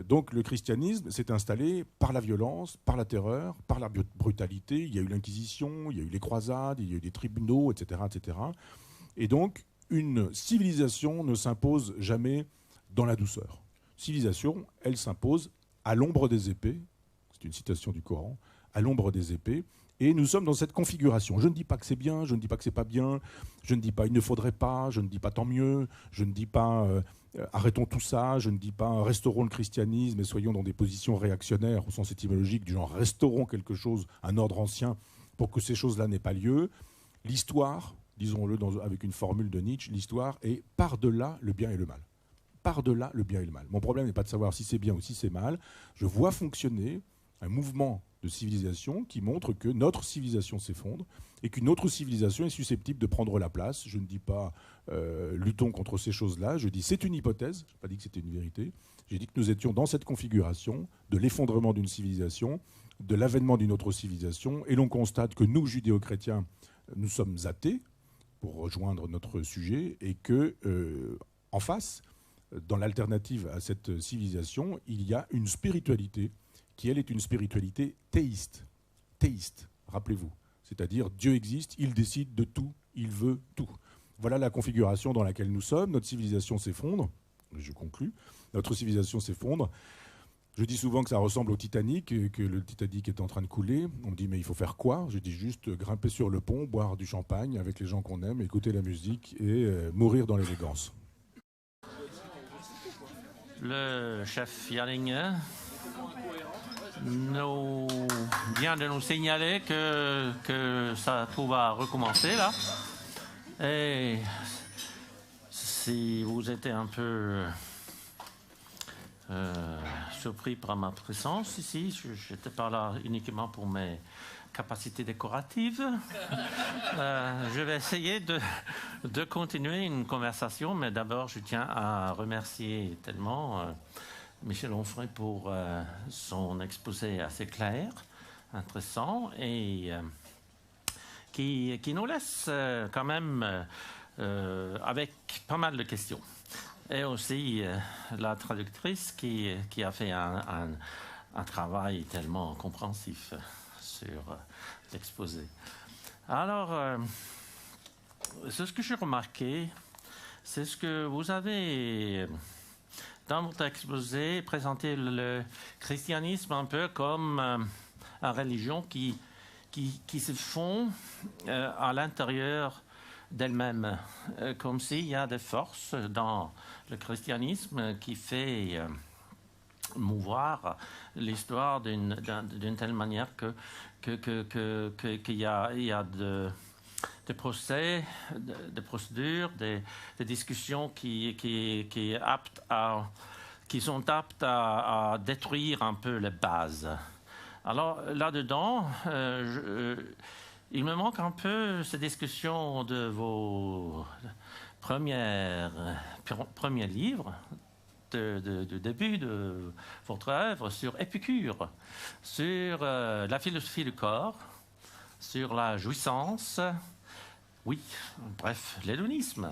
Donc le christianisme s'est installé par la violence, par la terreur, par la brutalité. Il y a eu l'Inquisition, il y a eu les croisades, il y a eu des tribunaux, etc., etc. Et donc une civilisation ne s'impose jamais dans la douceur. Civilisation, elle s'impose à l'ombre des épées. C'est une citation du Coran, à l'ombre des épées. Et nous sommes dans cette configuration. Je ne dis pas que c'est bien, je ne dis pas que c'est pas bien, je ne dis pas il ne faudrait pas, je ne dis pas tant mieux, je ne dis pas arrêtons tout ça, je ne dis pas restaurons le christianisme et soyons dans des positions réactionnaires au sens étymologique du genre restaurons quelque chose, un ordre ancien, pour que ces choses-là n'aient pas lieu. L'histoire disons-le avec une formule de Nietzsche, l'histoire est par-delà le bien et le mal. Par-delà le bien et le mal. Mon problème n'est pas de savoir si c'est bien ou si c'est mal. Je vois fonctionner un mouvement de civilisation qui montre que notre civilisation s'effondre et qu'une autre civilisation est susceptible de prendre la place. Je ne dis pas luttons contre ces choses-là, je dis c'est une hypothèse, je n'ai pas dit que c'était une vérité. J'ai dit que nous étions dans cette configuration de l'effondrement d'une civilisation, de l'avènement d'une autre civilisation, et l'on constate que nous, judéo-chrétiens, nous sommes athées, pour rejoindre notre sujet, et que, en face, dans l'alternative à cette civilisation, il y a une spiritualité qui, elle, est une spiritualité théiste. Théiste, rappelez-vous. C'est-à-dire, Dieu existe, il décide de tout, il veut tout. Voilà la configuration dans laquelle nous sommes. Notre civilisation s'effondre. Je conclus. Notre civilisation s'effondre. Je dis souvent que ça ressemble au Titanic, que le Titanic est en train de couler. On me dit, mais il faut faire quoi? Je dis juste grimper sur le pont, boire du champagne avec les gens qu'on aime, écouter la musique et mourir dans l'élégance. Le chef Yanninger vient de nous signaler que ça va recommencer là. Et si vous étiez un peu surpris par ma présence ici, je n'étais pas là uniquement pour mes capacités décoratives. Je vais essayer de continuer une conversation, mais d'abord je tiens à remercier tellement Michel Onfray pour son exposé assez clair, intéressant et qui nous laisse quand même avec pas mal de questions. Et aussi la traductrice qui a fait un travail tellement compréhensif sur l'exposé. Alors, ce que j'ai remarqué, c'est ce que vous avez, dans votre exposé, présenté le christianisme un peu comme une religion qui se fond à l'intérieur d'elle-même, comme s'il y a des forces dans le christianisme qui fait mouvoir l'histoire d'une telle manière qu'il y a des procès, des procédures, des discussions qui sont aptes à détruire un peu les bases. Alors là-dedans, il me manque un peu ces discussions de vos premiers livres, de début de votre œuvre sur Épicure, sur la philosophie du corps, sur la jouissance, oui, bref, l'hédonisme.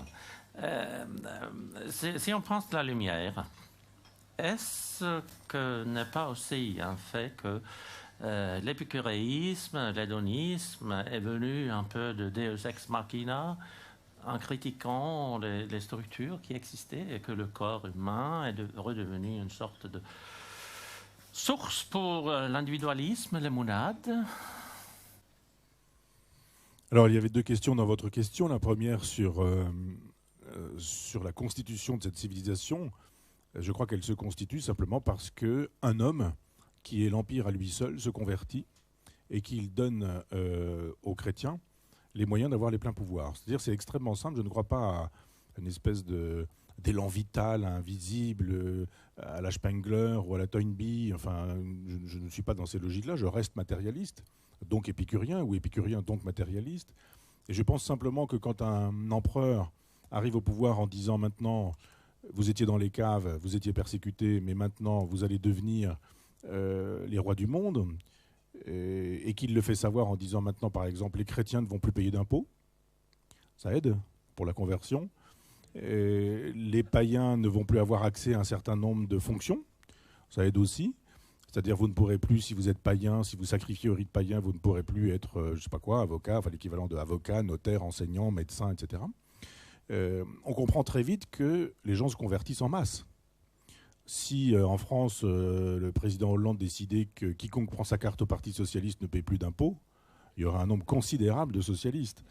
Si on pense la lumière, est-ce que n'est pas aussi un fait que l'épicuréisme, l'hédonisme est venu un peu de Deus ex machina en critiquant les structures qui existaient et que le corps humain est redevenu une sorte de source pour l'individualisme, les monades? Alors, il y avait deux questions dans votre question. La première sur la constitution de cette civilisation. Je crois qu'elle se constitue simplement parce qu'un homme, qui est l'Empire à lui seul, se convertit et qu'il donne aux chrétiens les moyens d'avoir les pleins pouvoirs. C'est-à-dire, c'est extrêmement simple. Je ne crois pas à une espèce d'élan vital, invisible, à la Spengler ou à la Toynbee. Enfin, je ne suis pas dans ces logiques-là. Je reste matérialiste, donc épicurien, ou épicurien, donc matérialiste. Et je pense simplement que quand un empereur arrive au pouvoir en disant maintenant, vous étiez dans les caves, vous étiez persécutés, mais maintenant vous allez devenir les rois du monde, et qu'il le fait savoir en disant maintenant, par exemple, les chrétiens ne vont plus payer d'impôts, ça aide pour la conversion, et les païens ne vont plus avoir accès à un certain nombre de fonctions, ça aide aussi. C'est-à-dire, vous ne pourrez plus, si vous êtes païen, si vous sacrifiez au rite païen, vous ne pourrez plus être, je ne sais pas quoi, avocat, enfin l'équivalent de avocat, notaire, enseignant, médecin, etc. On comprend très vite que les gens se convertissent en masse. Si en France, le président Hollande décidait que quiconque prend sa carte au Parti socialiste ne paie plus d'impôts, il y aura un nombre considérable de socialistes.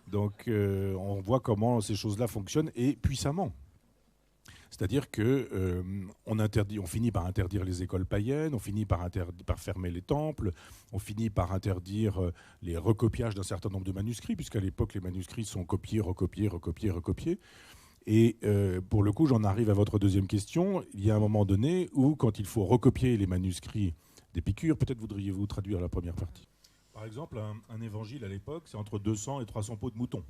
Donc on voit comment ces choses-là fonctionnent, et puissamment. C'est-à-dire que on finit par interdire les écoles païennes, on finit par fermer les temples, on finit par interdire les recopiages d'un certain nombre de manuscrits, puisqu'à l'époque les manuscrits sont copiés, recopiés, recopiés, recopiés. Et pour le coup, j'en arrive à votre deuxième question. Il y a un moment donné où, quand il faut recopier les manuscrits d'Épicure, peut-être voudriez-vous traduire la première partie. Par exemple, un évangile à l'époque, c'est entre 200 et 300 peaux de mouton.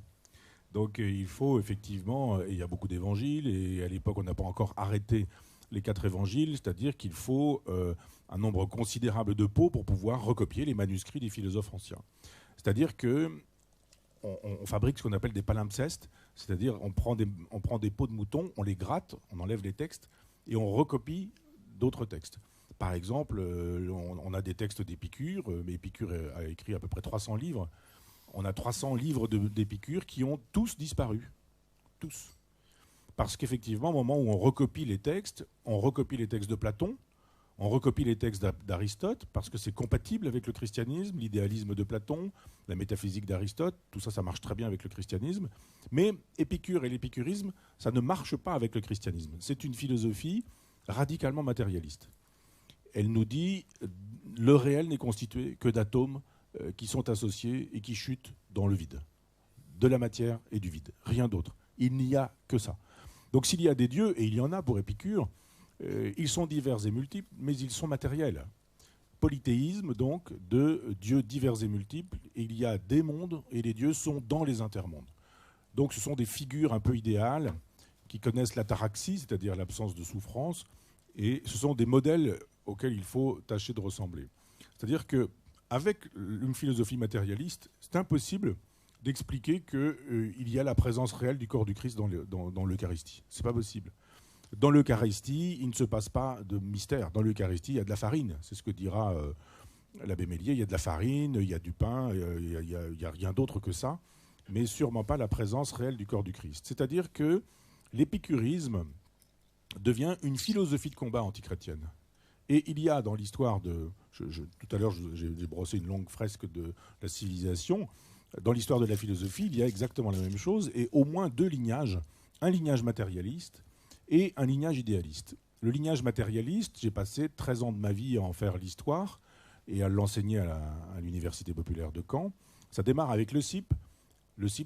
Donc il faut effectivement, et il y a beaucoup d'évangiles, et à l'époque on n'a pas encore arrêté les 4 évangiles, c'est-à-dire qu'il faut un nombre considérable de peaux pour pouvoir recopier les manuscrits des philosophes anciens. C'est-à-dire que on fabrique ce qu'on appelle des palimpsestes, c'est-à-dire on prend des peaux de mouton, on les gratte, on enlève les textes et on recopie d'autres textes. Par exemple, on a des textes d'Épicure, mais Épicure a écrit à peu près 300 livres. On a 300 livres d'Épicure qui ont tous disparu. Tous. Parce qu'effectivement, au moment où on recopie les textes de Platon, on recopie les textes d'Aristote, parce que c'est compatible avec le christianisme, l'idéalisme de Platon, la métaphysique d'Aristote, tout ça, ça marche très bien avec le christianisme. Mais Épicure et l'épicurisme, ça ne marche pas avec le christianisme. C'est une philosophie radicalement matérialiste. Elle nous dit le réel n'est constitué que d'atomes qui sont associés et qui chutent dans le vide. De la matière et du vide. Rien d'autre. Il n'y a que ça. Donc s'il y a des dieux, et il y en a pour Épicure, ils sont divers et multiples, mais ils sont matériels. Polythéisme, donc, de dieux divers et multiples. Et il y a des mondes, et les dieux sont dans les intermondes. Donc ce sont des figures un peu idéales, qui connaissent l'ataraxie, c'est-à-dire l'absence de souffrance, et ce sont des modèles auxquels il faut tâcher de ressembler. C'est-à-dire qu'avec une philosophie matérialiste, c'est impossible d'expliquer qu'il y a la présence réelle du corps du Christ dans l'Eucharistie. Ce n'est pas possible. Dans l'Eucharistie, il ne se passe pas de mystère. Dans l'Eucharistie, il y a de la farine. C'est ce que dira l'abbé Méliès. Il y a de la farine, il y a du pain, il n'y a rien d'autre que ça, mais sûrement pas la présence réelle du corps du Christ. C'est-à-dire que l'épicurisme devient une philosophie de combat antichrétienne. Et il y a dans l'histoire de... tout à l'heure, j'ai brossé une longue fresque de la civilisation. Dans l'histoire de la philosophie, il y a exactement la même chose, et au moins 2 lignages. Un lignage matérialiste et un lignage idéaliste. Le lignage matérialiste, j'ai passé 13 ans de ma vie à en faire l'histoire et à l'enseigner à l'Université populaire de Caen. Ça démarre avec le CIP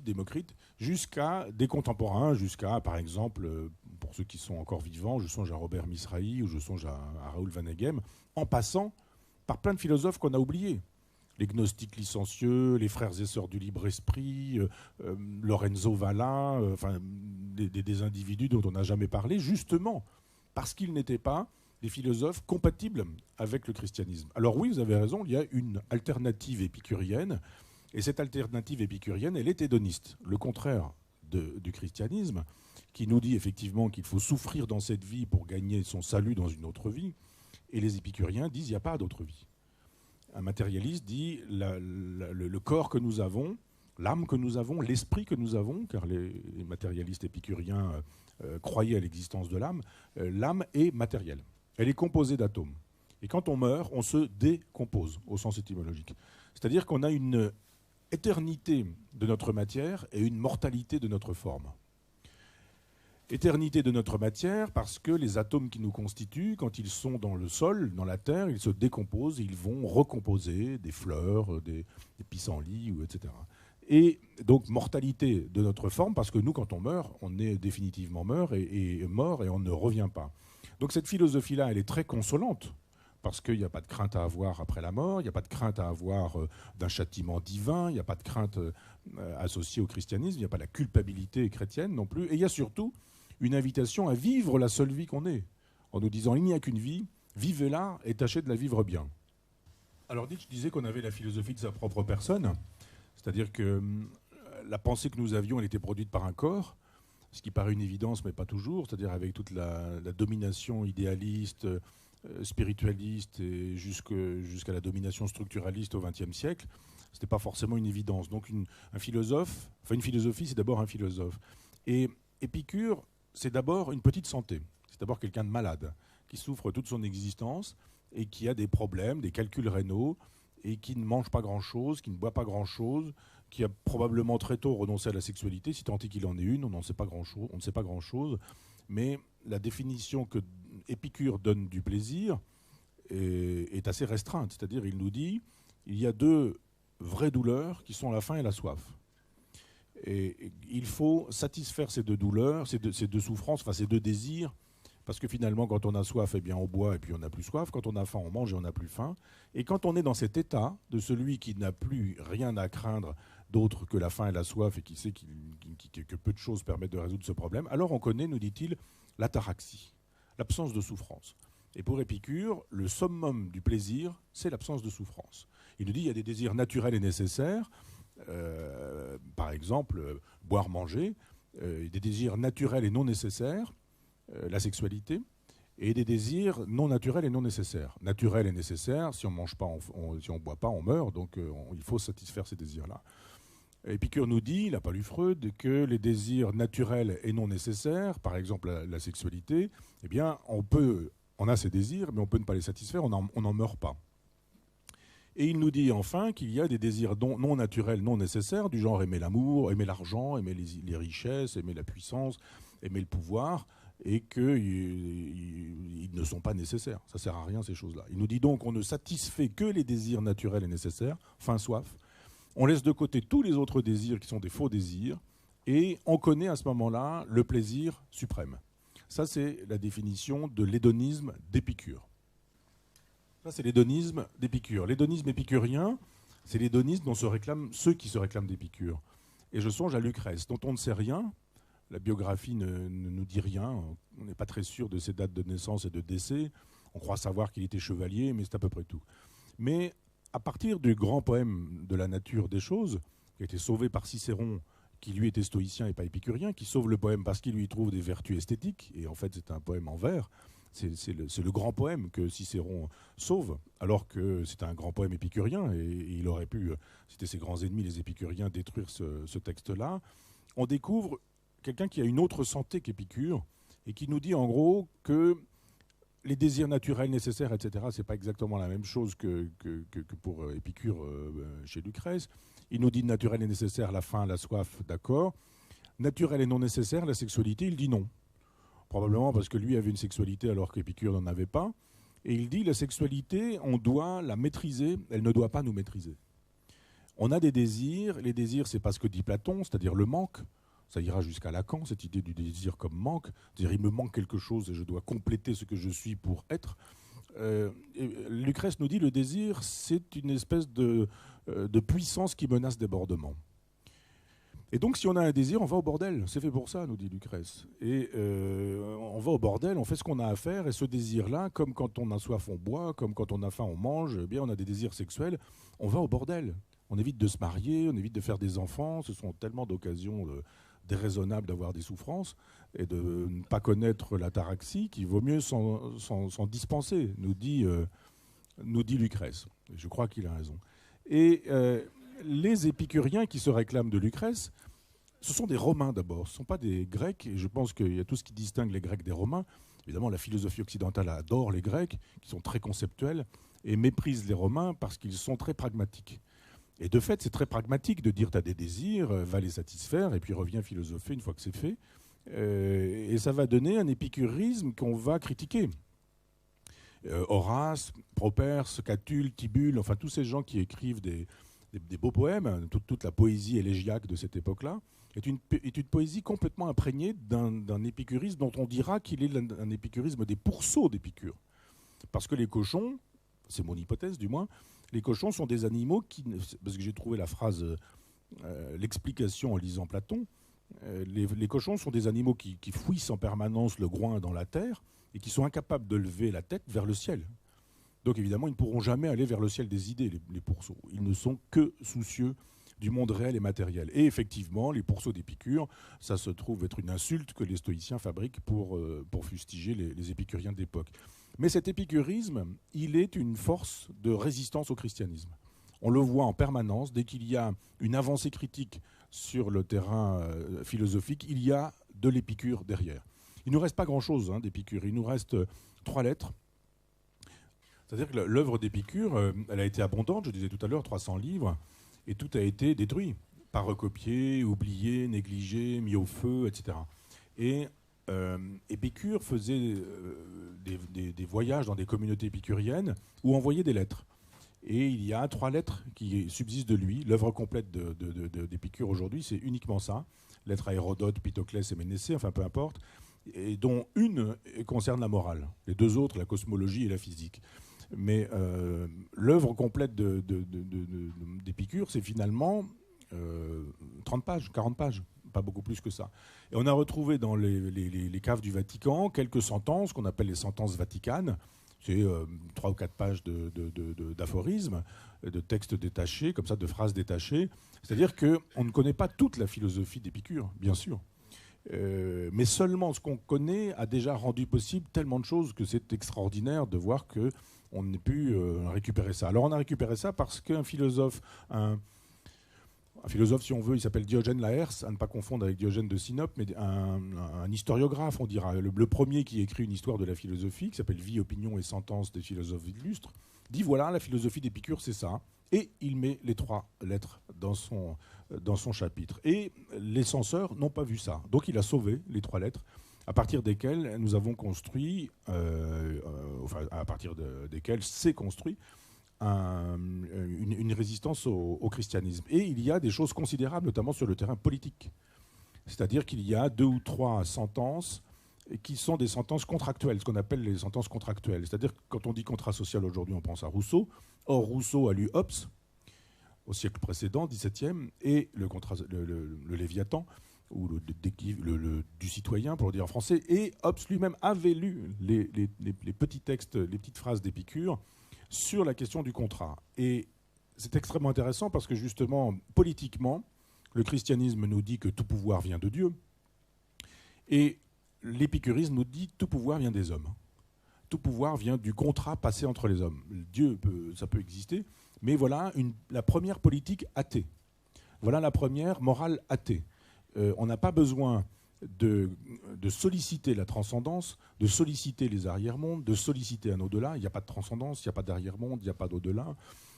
Démocrite, jusqu'à des contemporains, jusqu'à, par exemple, pour ceux qui sont encore vivants, je songe à Robert Misrahi ou je songe à Raoul Vaneigem, en passant par plein de philosophes qu'on a oubliés. Les gnostiques licencieux, les frères et sœurs du libre esprit, Lorenzo Valla, enfin, des individus dont on n'a jamais parlé, justement parce qu'ils n'étaient pas des philosophes compatibles avec le christianisme. Alors oui, vous avez raison, il y a une alternative épicurienne, et cette alternative épicurienne, elle est hédoniste, le contraire du christianisme, qui nous dit effectivement qu'il faut souffrir dans cette vie pour gagner son salut dans une autre vie, et les épicuriens disent qu'il n'y a pas d'autre vie. Un matérialiste dit le corps que nous avons, l'âme que nous avons, l'esprit que nous avons, car les matérialistes épicuriens croyaient à l'existence de l'âme, l'âme est matérielle. Elle est composée d'atomes. Et quand on meurt, on se décompose, au sens étymologique. C'est-à-dire qu'on a une éternité de notre matière et une mortalité de notre forme. Éternité de notre matière parce que les atomes qui nous constituent, quand ils sont dans le sol, dans la terre, ils se décomposent et ils vont recomposer des fleurs, des pissenlits, etc. Et donc mortalité de notre forme parce que nous, quand on meurt, on est définitivement mort et on ne revient pas. Donc cette philosophie-là, elle est très consolante parce qu'il n'y a pas de crainte à avoir après la mort, il n'y a pas de crainte à avoir d'un châtiment divin, il n'y a pas de crainte associée au christianisme, il n'y a pas la culpabilité chrétienne non plus, et il y a surtout une invitation à vivre la seule vie qu'on est, en nous disant il n'y a qu'une vie, vivez-la et tâchez de la vivre bien. Alors Nietzsche disait qu'on avait la philosophie de sa propre personne, c'est-à-dire que la pensée que nous avions, elle était produite par un corps, ce qui paraît une évidence, mais pas toujours, c'est-à-dire avec toute la domination idéaliste, spiritualiste et jusqu'à la domination structuraliste au XXe siècle, ce n'était pas forcément une évidence. Donc une philosophie, c'est d'abord un philosophe. Et Épicure, c'est d'abord une petite santé. C'est d'abord quelqu'un de malade, qui souffre toute son existence et qui a des problèmes, des calculs rénaux, et qui ne mange pas grand-chose, qui ne boit pas grand-chose, qui a probablement très tôt renoncé à la sexualité, si tant est qu'il en ait une, on ne sait pas grand-chose, mais la définition que Épicure donne du plaisir est assez restreinte. C'est-à-dire, il nous dit il y a deux vraies douleurs qui sont la faim et la soif. Et il faut satisfaire ces deux douleurs, ces deux souffrances, enfin ces deux désirs, parce que finalement, quand on a soif, eh bien, on boit et puis on n'a plus soif. Quand on a faim, on mange et on n'a plus faim. Et quand on est dans cet état de celui qui n'a plus rien à craindre d'autre que la faim et la soif et qui sait que peu de choses permettent de résoudre ce problème, alors on connaît, nous dit-il, l'ataraxie, l'absence de souffrance. Et pour Épicure, le summum du plaisir, c'est l'absence de souffrance. Il nous dit qu'il y a des désirs naturels et nécessaires, par exemple, boire, manger, des désirs naturels et non nécessaires, la sexualité, et des désirs non naturels et non nécessaires. Naturels et nécessaires, si on mange pas, si on boit pas, on meurt, donc il faut satisfaire ces désirs-là. Épicure nous dit, il n'a pas lu Freud, que les désirs naturels et non nécessaires, par exemple la sexualité, eh bien, on a ces désirs, mais on peut ne pas les satisfaire, on n'en meurt pas. Et il nous dit enfin qu'il y a des désirs non naturels, non nécessaires, du genre aimer l'amour, aimer l'argent, aimer les richesses, aimer la puissance, aimer le pouvoir, et qu'ils ne sont pas nécessaires. Ça ne sert à rien, ces choses-là. Il nous dit donc qu'on ne satisfait que les désirs naturels et nécessaires, faim, soif. On laisse de côté tous les autres désirs qui sont des faux désirs, et on connaît à ce moment-là le plaisir suprême. Ça, c'est la définition de l'hédonisme d'Épicure. Ça, c'est l'hédonisme d'Épicure. L'hédonisme épicurien, c'est l'hédonisme dont se réclament ceux qui se réclament d'Épicure. Et je songe à Lucrèce, dont on ne sait rien. La biographie ne nous dit rien. On n'est pas très sûr de ses dates de naissance et de décès. On croit savoir qu'il était chevalier, mais c'est à peu près tout. Mais à partir du grand poème de la nature des choses, qui a été sauvé par Cicéron, qui lui était stoïcien et pas épicurien, qui sauve le poème parce qu'il lui trouve des vertus esthétiques, et en fait c'est un poème en vers. C'est le grand poème que Cicéron sauve, alors que c'est un grand poème épicurien, et il aurait pu, c'était ses grands ennemis, les épicuriens, détruire ce texte-là. On découvre quelqu'un qui a une autre santé qu'Épicure, et qui nous dit en gros que les désirs naturels nécessaires, etc., c'est pas exactement la même chose que pour Épicure chez Lucrèce. Il nous dit naturel et nécessaire, la faim, la soif, d'accord. Naturel et non nécessaire, la sexualité, il dit non. Probablement parce que lui avait une sexualité alors qu'Épicure n'en avait pas. Et il dit la sexualité, on doit la maîtriser, elle ne doit pas nous maîtriser. On a des désirs, les désirs c'est pas ce que dit Platon, c'est-à-dire le manque. Ça ira jusqu'à Lacan, cette idée du désir comme manque. C'est-à-dire il me manque quelque chose et je dois compléter ce que je suis pour être. Lucrèce nous dit le désir c'est une espèce de puissance qui menace débordement. Et donc, si on a un désir, on va au bordel. C'est fait pour ça, nous dit Lucrèce. Et on va au bordel, on fait ce qu'on a à faire. Et ce désir-là, comme quand on a soif, on boit. Comme quand on a faim, on mange. Eh bien, on a des désirs sexuels. On va au bordel. On évite de se marier, on évite de faire des enfants. Ce sont tellement d'occasions déraisonnables d'avoir des souffrances et de ne pas connaître l'ataraxie qu'il vaut mieux s'en dispenser, nous dit Lucrèce. Et je crois qu'il a raison. Et les épicuriens qui se réclament de Lucrèce, ce sont des Romains d'abord, ce ne sont pas des Grecs, et je pense qu'il y a tout ce qui distingue les Grecs des Romains. Évidemment, la philosophie occidentale adore les Grecs, qui sont très conceptuels, et méprise les Romains parce qu'ils sont très pragmatiques. Et de fait, c'est très pragmatique de dire tu as des désirs, va les satisfaire, et puis reviens philosopher une fois que c'est fait. Et ça va donner un épicurisme qu'on va critiquer. Horace, Properce, Catulle, Tibulle, enfin tous ces gens qui écrivent des beaux poèmes, toute la poésie élégiaque de cette époque-là, est une poésie complètement imprégnée d'un épicurisme dont on dira qu'il est un épicurisme des pourceaux d'Épicure. Parce que les cochons, c'est mon hypothèse du moins, les cochons sont des animaux qui, parce que j'ai trouvé la phrase, l'explication en lisant Platon, les cochons sont des animaux qui fouissent en permanence le groin dans la terre et qui sont incapables de lever la tête vers le ciel. Donc évidemment, ils ne pourront jamais aller vers le ciel des idées, les pourceaux. Ils ne sont que soucieux du monde réel et matériel. Et effectivement, les pourceaux d'Épicure, ça se trouve être une insulte que les stoïciens fabriquent pour fustiger les épicuriens de l'époque. Mais cet épicurisme, il est une force de résistance au christianisme. On le voit en permanence, dès qu'il y a une avancée critique sur le terrain philosophique, il y a de l'Épicure derrière. Il ne nous reste pas grand-chose d'Épicure, il nous reste 3 lettres. C'est-à-dire que l'œuvre d'Épicure, elle a été abondante, je disais tout à l'heure, 300 livres, et tout a été détruit, pas recopié, oublié, négligé, mis au feu, etc. Et Épicure faisait des voyages dans des communautés épicuriennes où envoyait des lettres. Et il y a 3 lettres qui subsistent de lui. L'œuvre complète d'Épicure aujourd'hui, c'est uniquement ça. Lettres à Hérodote, Pythoclès et Ménécée, enfin peu importe, et dont une concerne la morale. Les 2 autres, la cosmologie et la physique. Mais l'œuvre complète d'Épicure, c'est finalement 30 pages, 40 pages, pas beaucoup plus que ça. Et on a retrouvé dans les caves du Vatican quelques sentences qu'on appelle les sentences vaticanes. C'est 3 ou 4 pages d'aphorismes, de textes détachés, comme ça, de phrases détachées. C'est-à-dire qu'on ne connaît pas toute la philosophie d'Épicure, bien sûr. Mais seulement ce qu'on connaît a déjà rendu possible tellement de choses que c'est extraordinaire de voir qu'on ait pu récupérer ça. Alors on a récupéré ça parce qu'un philosophe, un philosophe, si on veut, il s'appelle Diogène Laërce, à ne pas confondre avec Diogène de Sinope, mais un historiographe, on dira, le premier qui écrit une histoire de la philosophie, qui s'appelle Vie, opinion et sentence des philosophes illustres, dit voilà, la philosophie d'Épicure, c'est ça. Et il met les 3 lettres dans son chapitre. Et les censeurs n'ont pas vu ça. Donc il a sauvé les 3 lettres, à partir desquelles nous avons construit, à partir desquelles s'est construit une résistance au christianisme. Et il y a des choses considérables, notamment sur le terrain politique. C'est-à-dire qu'il y a 2 ou 3 sentences qui sont des sentences contractuelles, ce qu'on appelle les sentences contractuelles. C'est-à-dire que quand on dit contrat social aujourd'hui, on pense à Rousseau. Or, Rousseau a lu Hobbes au siècle précédent, 17e, et le Léviathan, ou du citoyen, pour le dire en français. Et Hobbes lui-même avait lu les petits textes, les petites phrases d'Épicure sur la question du contrat. Et c'est extrêmement intéressant parce que justement, politiquement, le christianisme nous dit que tout pouvoir vient de Dieu. Et l'épicurisme nous dit que tout pouvoir vient des hommes. Tout pouvoir vient du contrat passé entre les hommes. Dieu, ça peut exister, mais voilà la première politique athée. Voilà la première morale athée. On n'a pas besoin de solliciter la transcendance, de solliciter les arrière-mondes, de solliciter un au-delà. Il n'y a pas de transcendance, il n'y a pas d'arrière-monde, il n'y a pas d'au-delà.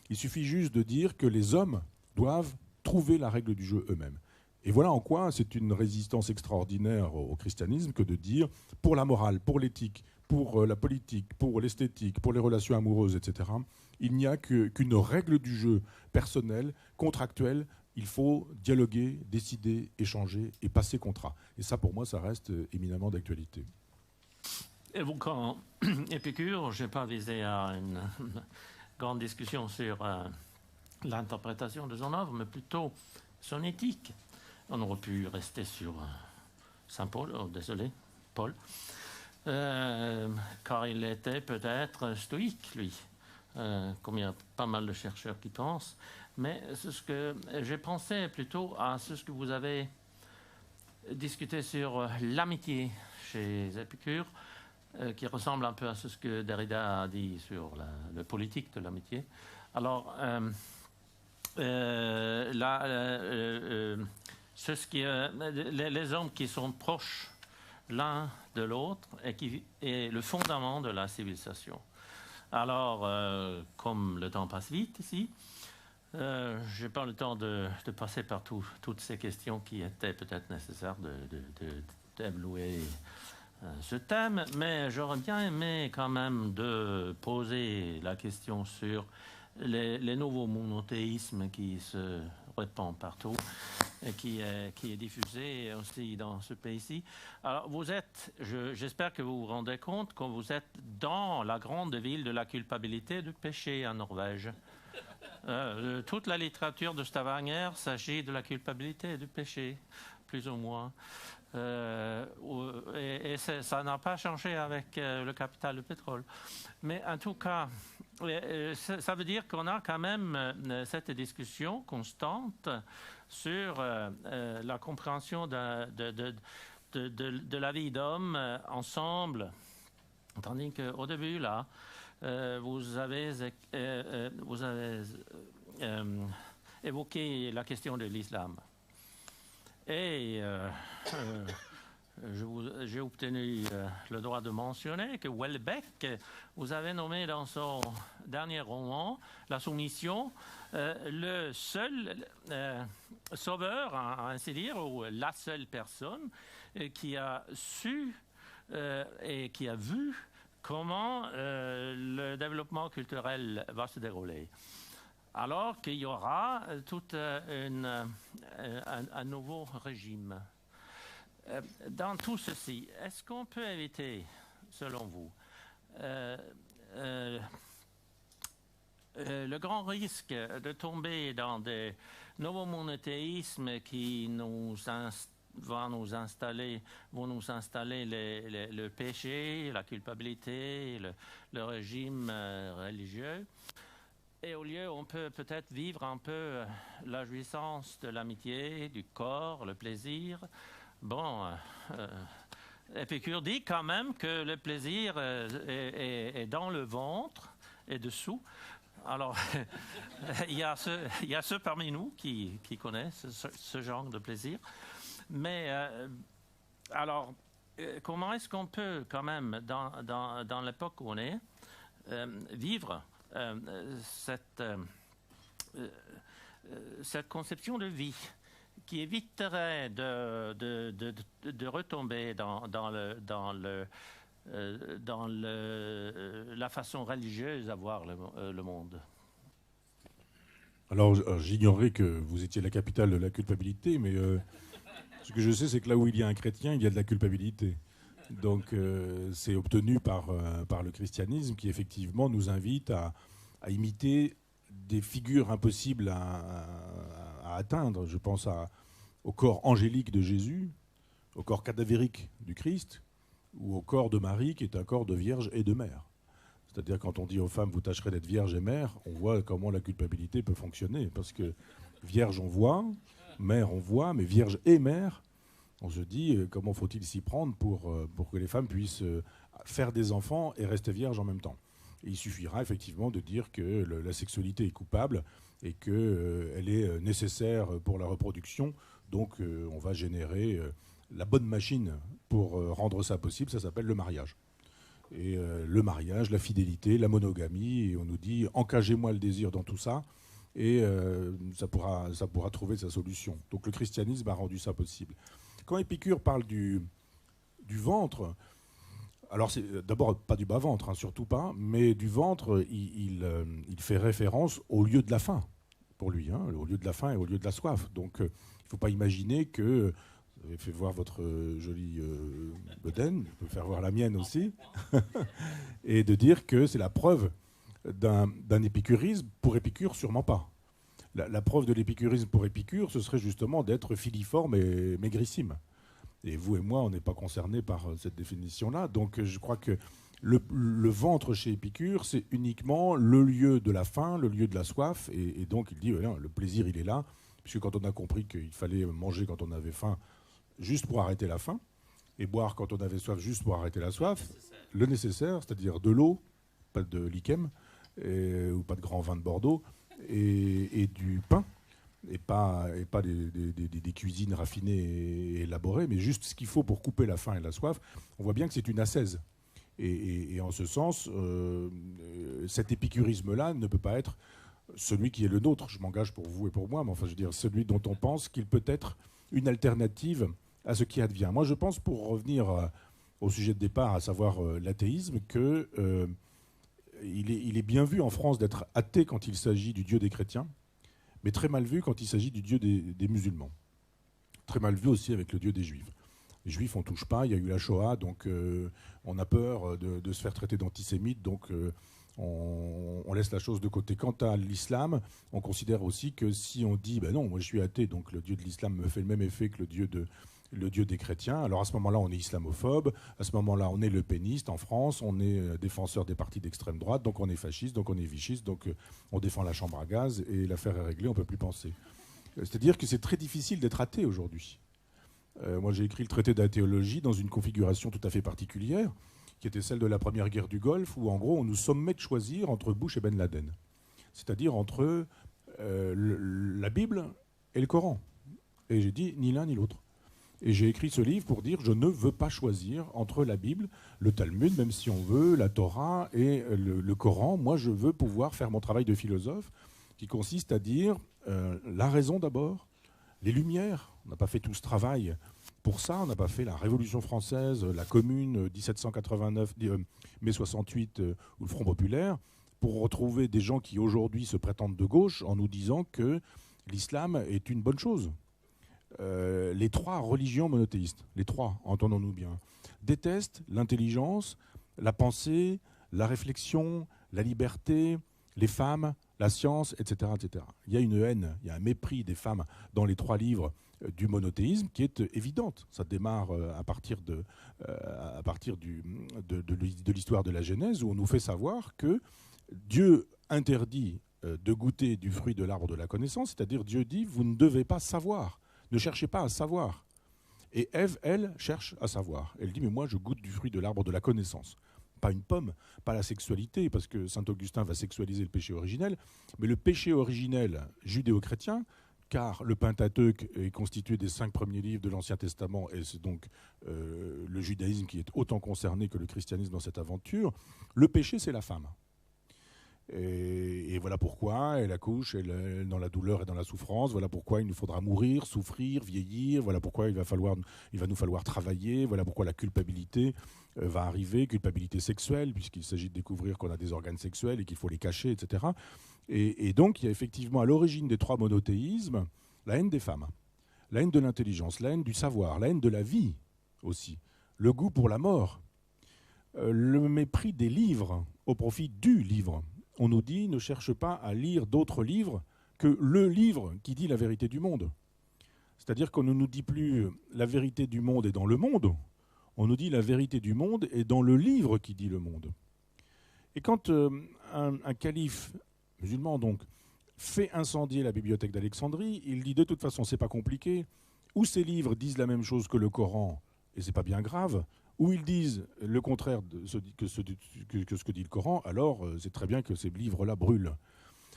Il suffit juste de dire que les hommes doivent trouver la règle du jeu eux-mêmes. Et voilà en quoi c'est une résistance extraordinaire au christianisme que de dire, pour la morale, pour l'éthique, pour la politique, pour l'esthétique, pour les relations amoureuses, etc., il n'y a qu'une règle du jeu personnelle, contractuelle. Il faut dialoguer, décider, échanger et passer contrat. Et ça, pour moi, ça reste éminemment d'actualité. Évoquant Épicure, je n'ai pas visé à une grande discussion sur l'interprétation de son œuvre, mais plutôt son éthique. On aurait pu rester sur Saint Paul, Paul, car il était peut-être stoïque, lui, comme il y a pas mal de chercheurs qui pensent. Mais ce que j'ai pensé plutôt à ce que vous avez discuté sur l'amitié chez Épicure, qui ressemble un peu à ce que Derrida a dit sur le politique de l'amitié. Alors, les hommes qui sont proches l'un de l'autre et qui est le fondament de la civilisation. Alors, comme le temps passe vite ici, je n'ai pas le temps de passer par toutes ces questions qui étaient peut-être nécessaires d'évaluer ce thème, mais j'aurais bien aimé quand même de poser la question sur les nouveaux monothéismes qui se répandent partout et qui est diffusé aussi dans ce pays-ci. Alors, j'espère que vous vous rendez compte que vous êtes dans la grande ville de la culpabilité du péché en Norvège. Toute la littérature de Stavanger s'agit de la culpabilité du péché, plus ou moins. Et ça n'a pas changé avec le capital de pétrole. Mais en tout cas, ça veut dire qu'on a quand même cette discussion constante sur la compréhension de la vie d'homme ensemble. Tandis qu'au début, là, vous avez évoqué la question de l'islam. Et j'ai obtenu le droit de mentionner que Houellebecq, vous avez nommé dans son dernier roman, La Soumission, le seul sauveur, à ainsi dire, ou la seule personne qui a su et qui a vu comment le développement culturel va se dérouler. Alors qu'il y aura tout un nouveau régime. Dans tout ceci, est-ce qu'on peut éviter, selon vous, le grand risque de tomber dans des nouveaux monothéismes qui vont nous installer le péché, la culpabilité, le régime religieux. Et au lieu, on peut peut-être vivre un peu la jouissance de l'amitié, du corps, le plaisir. Bon, Épicure dit quand même que le plaisir est dans le ventre et dessous. Alors, il y a ceux parmi nous qui connaissent ce genre de plaisir. Mais alors, comment est-ce qu'on peut quand même, dans l'époque où on est, vivre cette conception de vie qui éviterait de retomber dans la façon religieuse à voir le monde? Alors, j'ignorais que vous étiez la capitale de la culpabilité, mais ce que je sais, c'est que là où il y a un chrétien, il y a de la culpabilité. Donc, c'est obtenu par le christianisme qui, effectivement, nous invite à imiter des figures impossibles à atteindre. Je pense au corps angélique de Jésus, au corps cadavérique du Christ, ou au corps de Marie, qui est un corps de vierge et de mère. C'est-à-dire, quand on dit aux femmes, vous tâcherez d'être vierge et mère, on voit comment la culpabilité peut fonctionner. Parce que vierge, on voit, mère, on voit, mais vierge et mère, on se dit, comment faut-il s'y prendre pour que les femmes puissent faire des enfants et rester vierges en même temps. Et il suffira effectivement de dire que la sexualité est coupable et qu'elle est nécessaire pour la reproduction. Donc on va générer la bonne machine pour rendre ça possible. Ça s'appelle le mariage. Et le mariage, la fidélité, la monogamie. Et on nous dit, encagez-moi le désir dans tout ça. Et ça pourra trouver sa solution. Donc le christianisme a rendu ça possible. Quand Épicure parle du ventre, alors c'est d'abord pas du bas-ventre, hein, surtout pas, mais du ventre, il fait référence au lieu de la faim, pour lui, hein, au lieu de la faim et au lieu de la soif. Donc il ne faut pas imaginer que, vous avez fait voir votre jolie bedaine, je peux faire voir la mienne aussi, et de dire que c'est la preuve d'un épicurisme. Pour Épicure, sûrement pas. La preuve de l'épicurisme pour Épicure, ce serait justement d'être filiforme et maigrissime. Et vous et moi, on n'est pas concernés par cette définition-là. Donc je crois que le ventre chez Épicure, c'est uniquement le lieu de la faim, le lieu de la soif. Et donc il dit, voilà, le plaisir, il est là. Puisque quand on a compris qu'il fallait manger quand on avait faim, juste pour arrêter la faim, et boire quand on avait soif, juste pour arrêter la soif, le nécessaire, c'est-à-dire de l'eau, pas de lichen, ou pas de grand vin de Bordeaux, et du pain, et pas des cuisines raffinées et élaborées, mais juste ce qu'il faut pour couper la faim et la soif. On voit bien que c'est une ascèse. Et en ce sens, cet épicurisme-là ne peut pas être celui qui est le nôtre. Je m'engage pour vous et pour moi, mais enfin, je veux dire, celui dont on pense qu'il peut être une alternative à ce qui advient. Moi, je pense, pour revenir au sujet de départ, à savoir l'athéisme, que il est bien vu en France d'être athée quand il s'agit du Dieu des chrétiens, mais très mal vu quand il s'agit du Dieu des musulmans. Très mal vu aussi avec le Dieu des Juifs. Les Juifs, on ne touche pas, il y a eu la Shoah, donc on a peur de se faire traiter d'antisémite, donc on laisse la chose de côté. Quant à l'islam, on considère aussi que si on dit, ben non, moi je suis athée, donc le Dieu de l'islam me fait le même effet que le Dieu des chrétiens. Alors à ce moment-là, on est islamophobe, à ce moment-là, on est le péniste en France, on est défenseur des partis d'extrême droite, donc on est fasciste, donc on est vichiste, donc on défend la chambre à gaz et l'affaire est réglée, on ne peut plus penser. C'est-à-dire que c'est très difficile d'être athée aujourd'hui. Moi, j'ai écrit le traité d'athéologie dans une configuration tout à fait particulière, qui était celle de la première guerre du Golfe, où en gros, on nous sommait de choisir entre Bush et Ben Laden. C'est-à-dire entre la Bible et le Coran. Et j'ai dit ni l'un ni l'autre. Et j'ai écrit ce livre pour dire je ne veux pas choisir entre la Bible, le Talmud, même si on veut, la Torah et le Coran. Moi, je veux pouvoir faire mon travail de philosophe qui consiste à dire la raison d'abord, les lumières On n'a pas fait tout ce travail pour ça. On n'a pas fait la Révolution française, la Commune, 1789, mai 68 ou le Front populaire, pour retrouver des gens qui aujourd'hui se prétendent de gauche en nous disant que l'islam est une bonne chose. Les trois religions monothéistes, les trois, entendons-nous bien, détestent l'intelligence, la pensée, la réflexion, la liberté, les femmes, la science, etc., etc. Il y a une haine, il y a un mépris des femmes dans les trois livres du monothéisme qui est évidente. Ça démarre à partir de l'histoire de la Genèse, où on nous fait savoir que Dieu interdit de goûter du fruit de l'arbre de la connaissance, c'est-à-dire Dieu dit, vous ne devez pas savoir, ne cherchez pas à savoir. Et Ève, elle, cherche à savoir. Elle dit, mais moi je goûte du fruit de l'arbre de la connaissance. Pas une pomme, pas la sexualité, parce que saint Augustin va sexualiser le péché originel, mais le péché originel judéo-chrétien, car le Pentateuque est constitué des 5 premiers livres de l'Ancien Testament, et c'est donc le judaïsme qui est autant concerné que le christianisme dans cette aventure. Le péché, c'est la femme. Et voilà pourquoi elle accouche dans la douleur et dans la souffrance. Voilà pourquoi il nous faudra mourir, souffrir, vieillir. Voilà pourquoi il va nous falloir travailler. Voilà pourquoi la culpabilité va arriver, culpabilité sexuelle, puisqu'il s'agit de découvrir qu'on a des organes sexuels et qu'il faut les cacher, etc. Et donc il y a effectivement à l'origine des trois monothéismes la haine des femmes, la haine de l'intelligence, la haine du savoir, la haine de la vie aussi, le goût pour la mort, le mépris des livres au profit du livre. On nous dit, ne cherche pas à lire d'autres livres que le livre qui dit la vérité du monde. C'est-à-dire qu'on ne nous dit plus la vérité du monde est dans le monde, on nous dit la vérité du monde est dans le livre qui dit le monde. Et quand un calife musulman donc fait incendier la bibliothèque d'Alexandrie, il dit de toute façon c'est pas compliqué, ou ces livres disent la même chose que le Coran, et c'est pas bien grave, ou ils disent le contraire de ce que dit le Coran, alors c'est très bien que ces livres-là brûlent.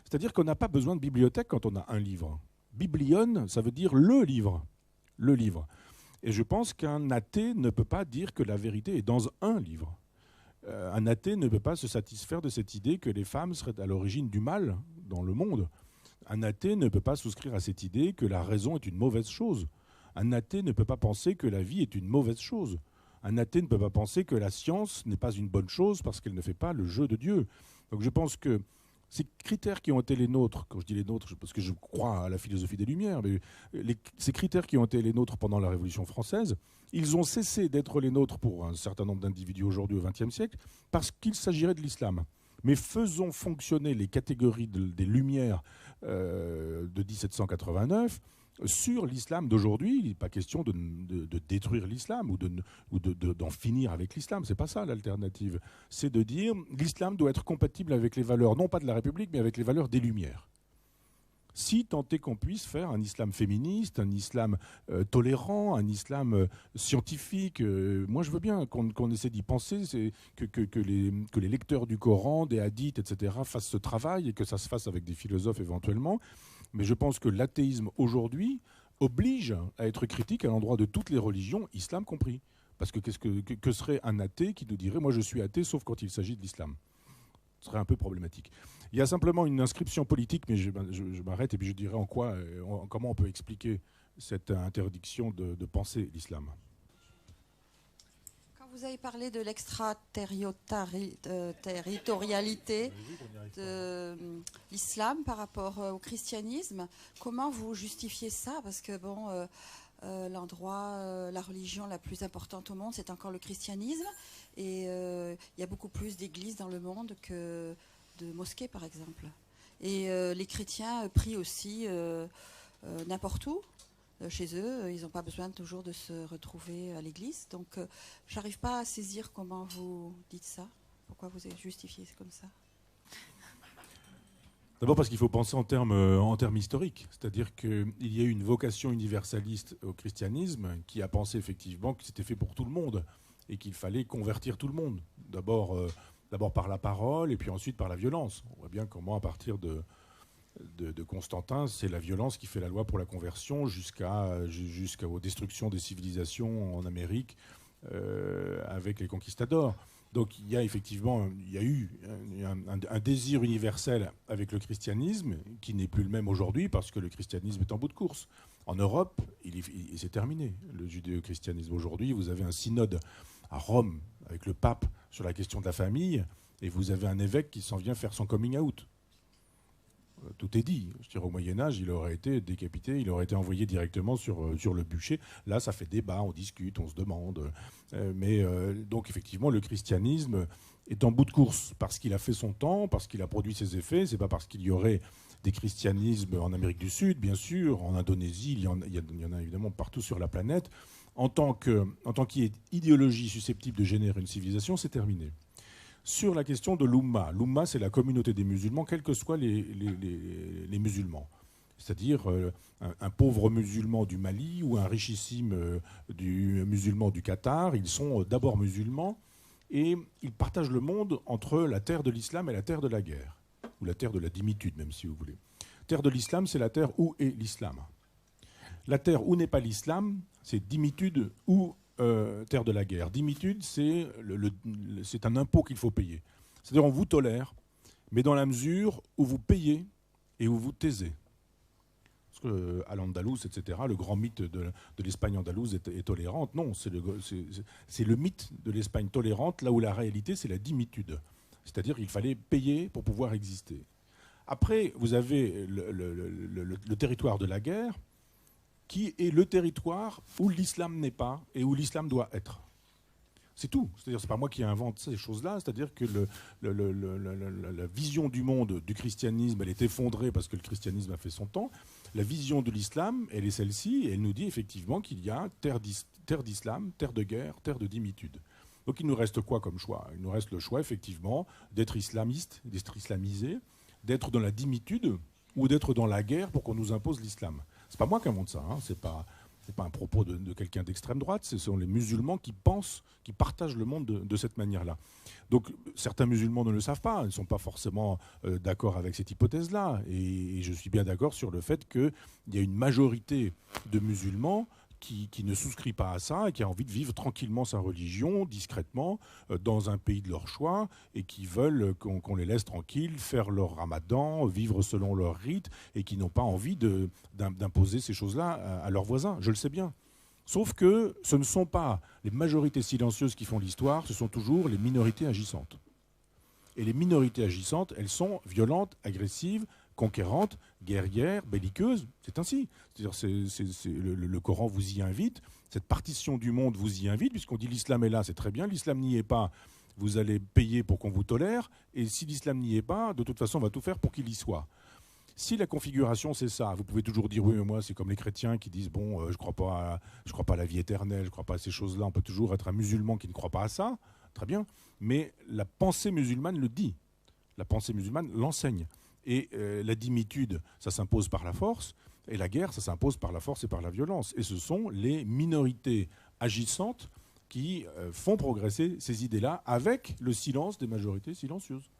C'est-à-dire qu'on n'a pas besoin de bibliothèque quand on a un livre. Biblion, ça veut dire le livre. Le livre. Et je pense qu'un athée ne peut pas dire que la vérité est dans un livre. Un athée ne peut pas se satisfaire de cette idée que les femmes seraient à l'origine du mal dans le monde. Un athée ne peut pas souscrire à cette idée que la raison est une mauvaise chose. Un athée ne peut pas penser que la vie est une mauvaise chose. Un athée ne peut pas penser que la science n'est pas une bonne chose parce qu'elle ne fait pas le jeu de Dieu. Donc je pense que ces critères qui ont été les nôtres, quand je dis les nôtres, parce que je crois à la philosophie des Lumières, mais ces critères qui ont été les nôtres pendant la Révolution française, ils ont cessé d'être les nôtres pour un certain nombre d'individus aujourd'hui au XXe siècle parce qu'il s'agirait de l'islam. Mais faisons fonctionner les catégories des Lumières de 1789 sur l'islam d'aujourd'hui. Il n'est pas question de détruire l'islam ou d'en finir avec l'islam. Ce n'est pas ça l'alternative. C'est de dire l'islam doit être compatible avec les valeurs, non pas de la République, mais avec les valeurs des Lumières. Si tant est qu'on puisse faire un islam féministe, un islam tolérant, un islam scientifique, moi je veux bien qu'on essaie d'y penser, que les lecteurs du Coran, des hadiths, etc. fassent ce travail et que ça se fasse avec des philosophes éventuellement. Mais je pense que l'athéisme aujourd'hui oblige à être critique à l'endroit de toutes les religions, islam compris. Parce que que serait un athée qui nous dirait « moi je suis athée sauf quand il s'agit de l'islam ». Ce serait un peu problématique. Il y a simplement une inscription politique, mais je m'arrête et puis je dirai comment on peut expliquer cette interdiction de penser l'islam. Vous avez parlé de l'extraterritorialité de l'islam par rapport au christianisme. Comment vous justifiez ça? Parce que la religion la plus importante au monde, c'est encore le christianisme. Et il y a beaucoup plus d'églises dans le monde que de mosquées, par exemple. Et les chrétiens prient aussi n'importe où. Chez eux, ils n'ont pas besoin toujours de se retrouver à l'église. Donc, je n'arrive pas à saisir comment vous dites ça. Pourquoi vous justifiez comme ça? D'abord parce qu'il faut penser en termes historiques. C'est-à-dire qu'il y a eu une vocation universaliste au christianisme qui a pensé effectivement que c'était fait pour tout le monde et qu'il fallait convertir tout le monde. D'abord par la parole et puis ensuite par la violence. On voit bien comment, à partir de Constantin, c'est la violence qui fait la loi pour la conversion jusqu'aux destructions des civilisations en Amérique avec les conquistadors. Donc il y a effectivement, il y a eu un désir universel avec le christianisme qui n'est plus le même aujourd'hui parce que le christianisme est en bout de course. En Europe, c'est terminé, le judéo-christianisme. Aujourd'hui, vous avez un synode à Rome avec le pape sur la question de la famille et vous avez un évêque qui s'en vient faire son coming out. Tout est dit. Je dirais, au Moyen-Âge, il aurait été décapité, il aurait été envoyé directement sur le bûcher. Là, ça fait débat, on discute, on se demande. Donc, effectivement, le christianisme est en bout de course parce qu'il a fait son temps, parce qu'il a produit ses effets. C'est pas parce qu'il y aurait des christianismes en Amérique du Sud, bien sûr, en Indonésie, il y en a évidemment partout sur la planète. En tant qu'il y ait idéologie susceptible de générer une civilisation, c'est terminé. Sur la question de l'Oumma. L'Oumma, c'est la communauté des musulmans, quels que soient les musulmans. C'est-à-dire un pauvre musulman du Mali ou un richissime musulman du Qatar. Ils sont d'abord musulmans et ils partagent le monde entre la terre de l'islam et la terre de la guerre. Ou la terre de la dimitude, même si vous voulez. Terre de l'islam, c'est la terre où est l'islam. La terre où n'est pas l'islam, c'est dimitude ou terre de la guerre. Dimitude, c'est un impôt qu'il faut payer. C'est-à-dire on vous tolère, mais dans la mesure où vous payez et où vous taisez. Parce qu'à l'Andalouse, etc., le grand mythe de l'Espagne andalouse est tolérante. Non, c'est le mythe de l'Espagne tolérante, là où la réalité, c'est la dimitude. C'est-à-dire qu'il fallait payer pour pouvoir exister. Après, vous avez le territoire de la guerre, qui est le territoire où l'islam n'est pas et où l'islam doit être. C'est tout. C'est-à-dire, c'est pas moi qui invente ces choses-là. C'est-à-dire que la vision du monde du christianisme, elle est effondrée parce que le christianisme a fait son temps. La vision de l'islam, elle est celle-ci, et elle nous dit effectivement qu'il y a terre d'islam, terre de guerre, terre de dimitude. Donc il nous reste quoi comme choix? Il nous reste le choix, effectivement, d'être islamiste, d'être islamisé, d'être dans la dimitude ou d'être dans la guerre pour qu'on nous impose l'islam. C'est pas moi qui invente ça, hein. C'est pas un propos de quelqu'un d'extrême droite, ce sont les musulmans qui pensent, qui partagent le monde de cette manière-là. Donc certains musulmans ne le savent pas, ils ne sont pas forcément d'accord avec cette hypothèse-là. Et je suis bien d'accord sur le fait qu'il y a une majorité de musulmans qui ne souscrit pas à ça et qui a envie de vivre tranquillement sa religion, discrètement, dans un pays de leur choix, et qui veulent qu'on les laisse tranquilles, faire leur ramadan, vivre selon leurs rites, et qui n'ont pas envie d'imposer ces choses-là à leurs voisins. Je le sais bien. Sauf que ce ne sont pas les majorités silencieuses qui font l'histoire, ce sont toujours les minorités agissantes. Et les minorités agissantes, elles sont violentes, agressives, conquérantes, guerrières, belliqueuses. C'est ainsi. C'est-à-dire, le Coran vous y invite, cette partition du monde vous y invite, puisqu'on dit l'islam est là, c'est très bien, l'islam n'y est pas, vous allez payer pour qu'on vous tolère, et si l'islam n'y est pas, de toute façon, on va tout faire pour qu'il y soit. Si la configuration, c'est ça, vous pouvez toujours dire, oui, mais moi, c'est comme les chrétiens qui disent, bon, je ne crois pas à la vie éternelle, je ne crois pas à ces choses-là, on peut toujours être un musulman qui ne croit pas à ça, très bien, mais la pensée musulmane le dit, la pensée musulmane l'enseigne. Et la dimitude, ça s'impose par la force, et la guerre, ça s'impose par la force et par la violence. Et ce sont les minorités agissantes qui font progresser ces idées-là avec le silence des majorités silencieuses.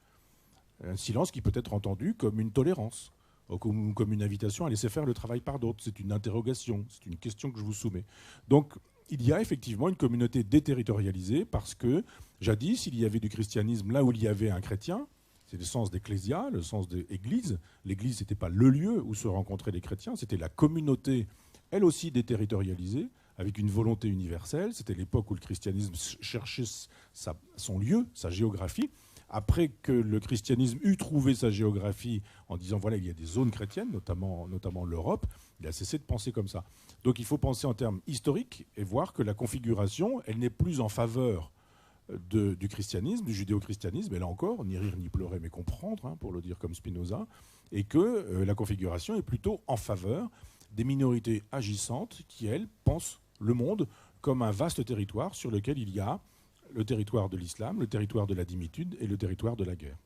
Un silence qui peut être entendu comme une tolérance, ou comme une invitation à laisser faire le travail par d'autres. C'est une interrogation, c'est une question que je vous soumets. Donc, il y a effectivement une communauté déterritorialisée parce que, jadis, il y avait du christianisme là où il y avait un chrétien. C'est le sens d'ecclésia, le sens d'église. L'église, ce n'était pas le lieu où se rencontraient les chrétiens, c'était la communauté, elle aussi déterritorialisée, avec une volonté universelle. C'était l'époque où le christianisme cherchait son lieu, sa géographie. Après que le christianisme eut trouvé sa géographie en disant, voilà, il y a des zones chrétiennes, notamment l'Europe, il a cessé de penser comme ça. Donc il faut penser en termes historiques et voir que la configuration, elle n'est plus en faveur du christianisme, du judéo-christianisme, et là encore, ni rire ni pleurer, mais comprendre, hein, pour le dire comme Spinoza, et que la configuration est plutôt en faveur des minorités agissantes qui, elles, pensent le monde comme un vaste territoire sur lequel il y a le territoire de l'islam, le territoire de la dimitude et le territoire de la guerre.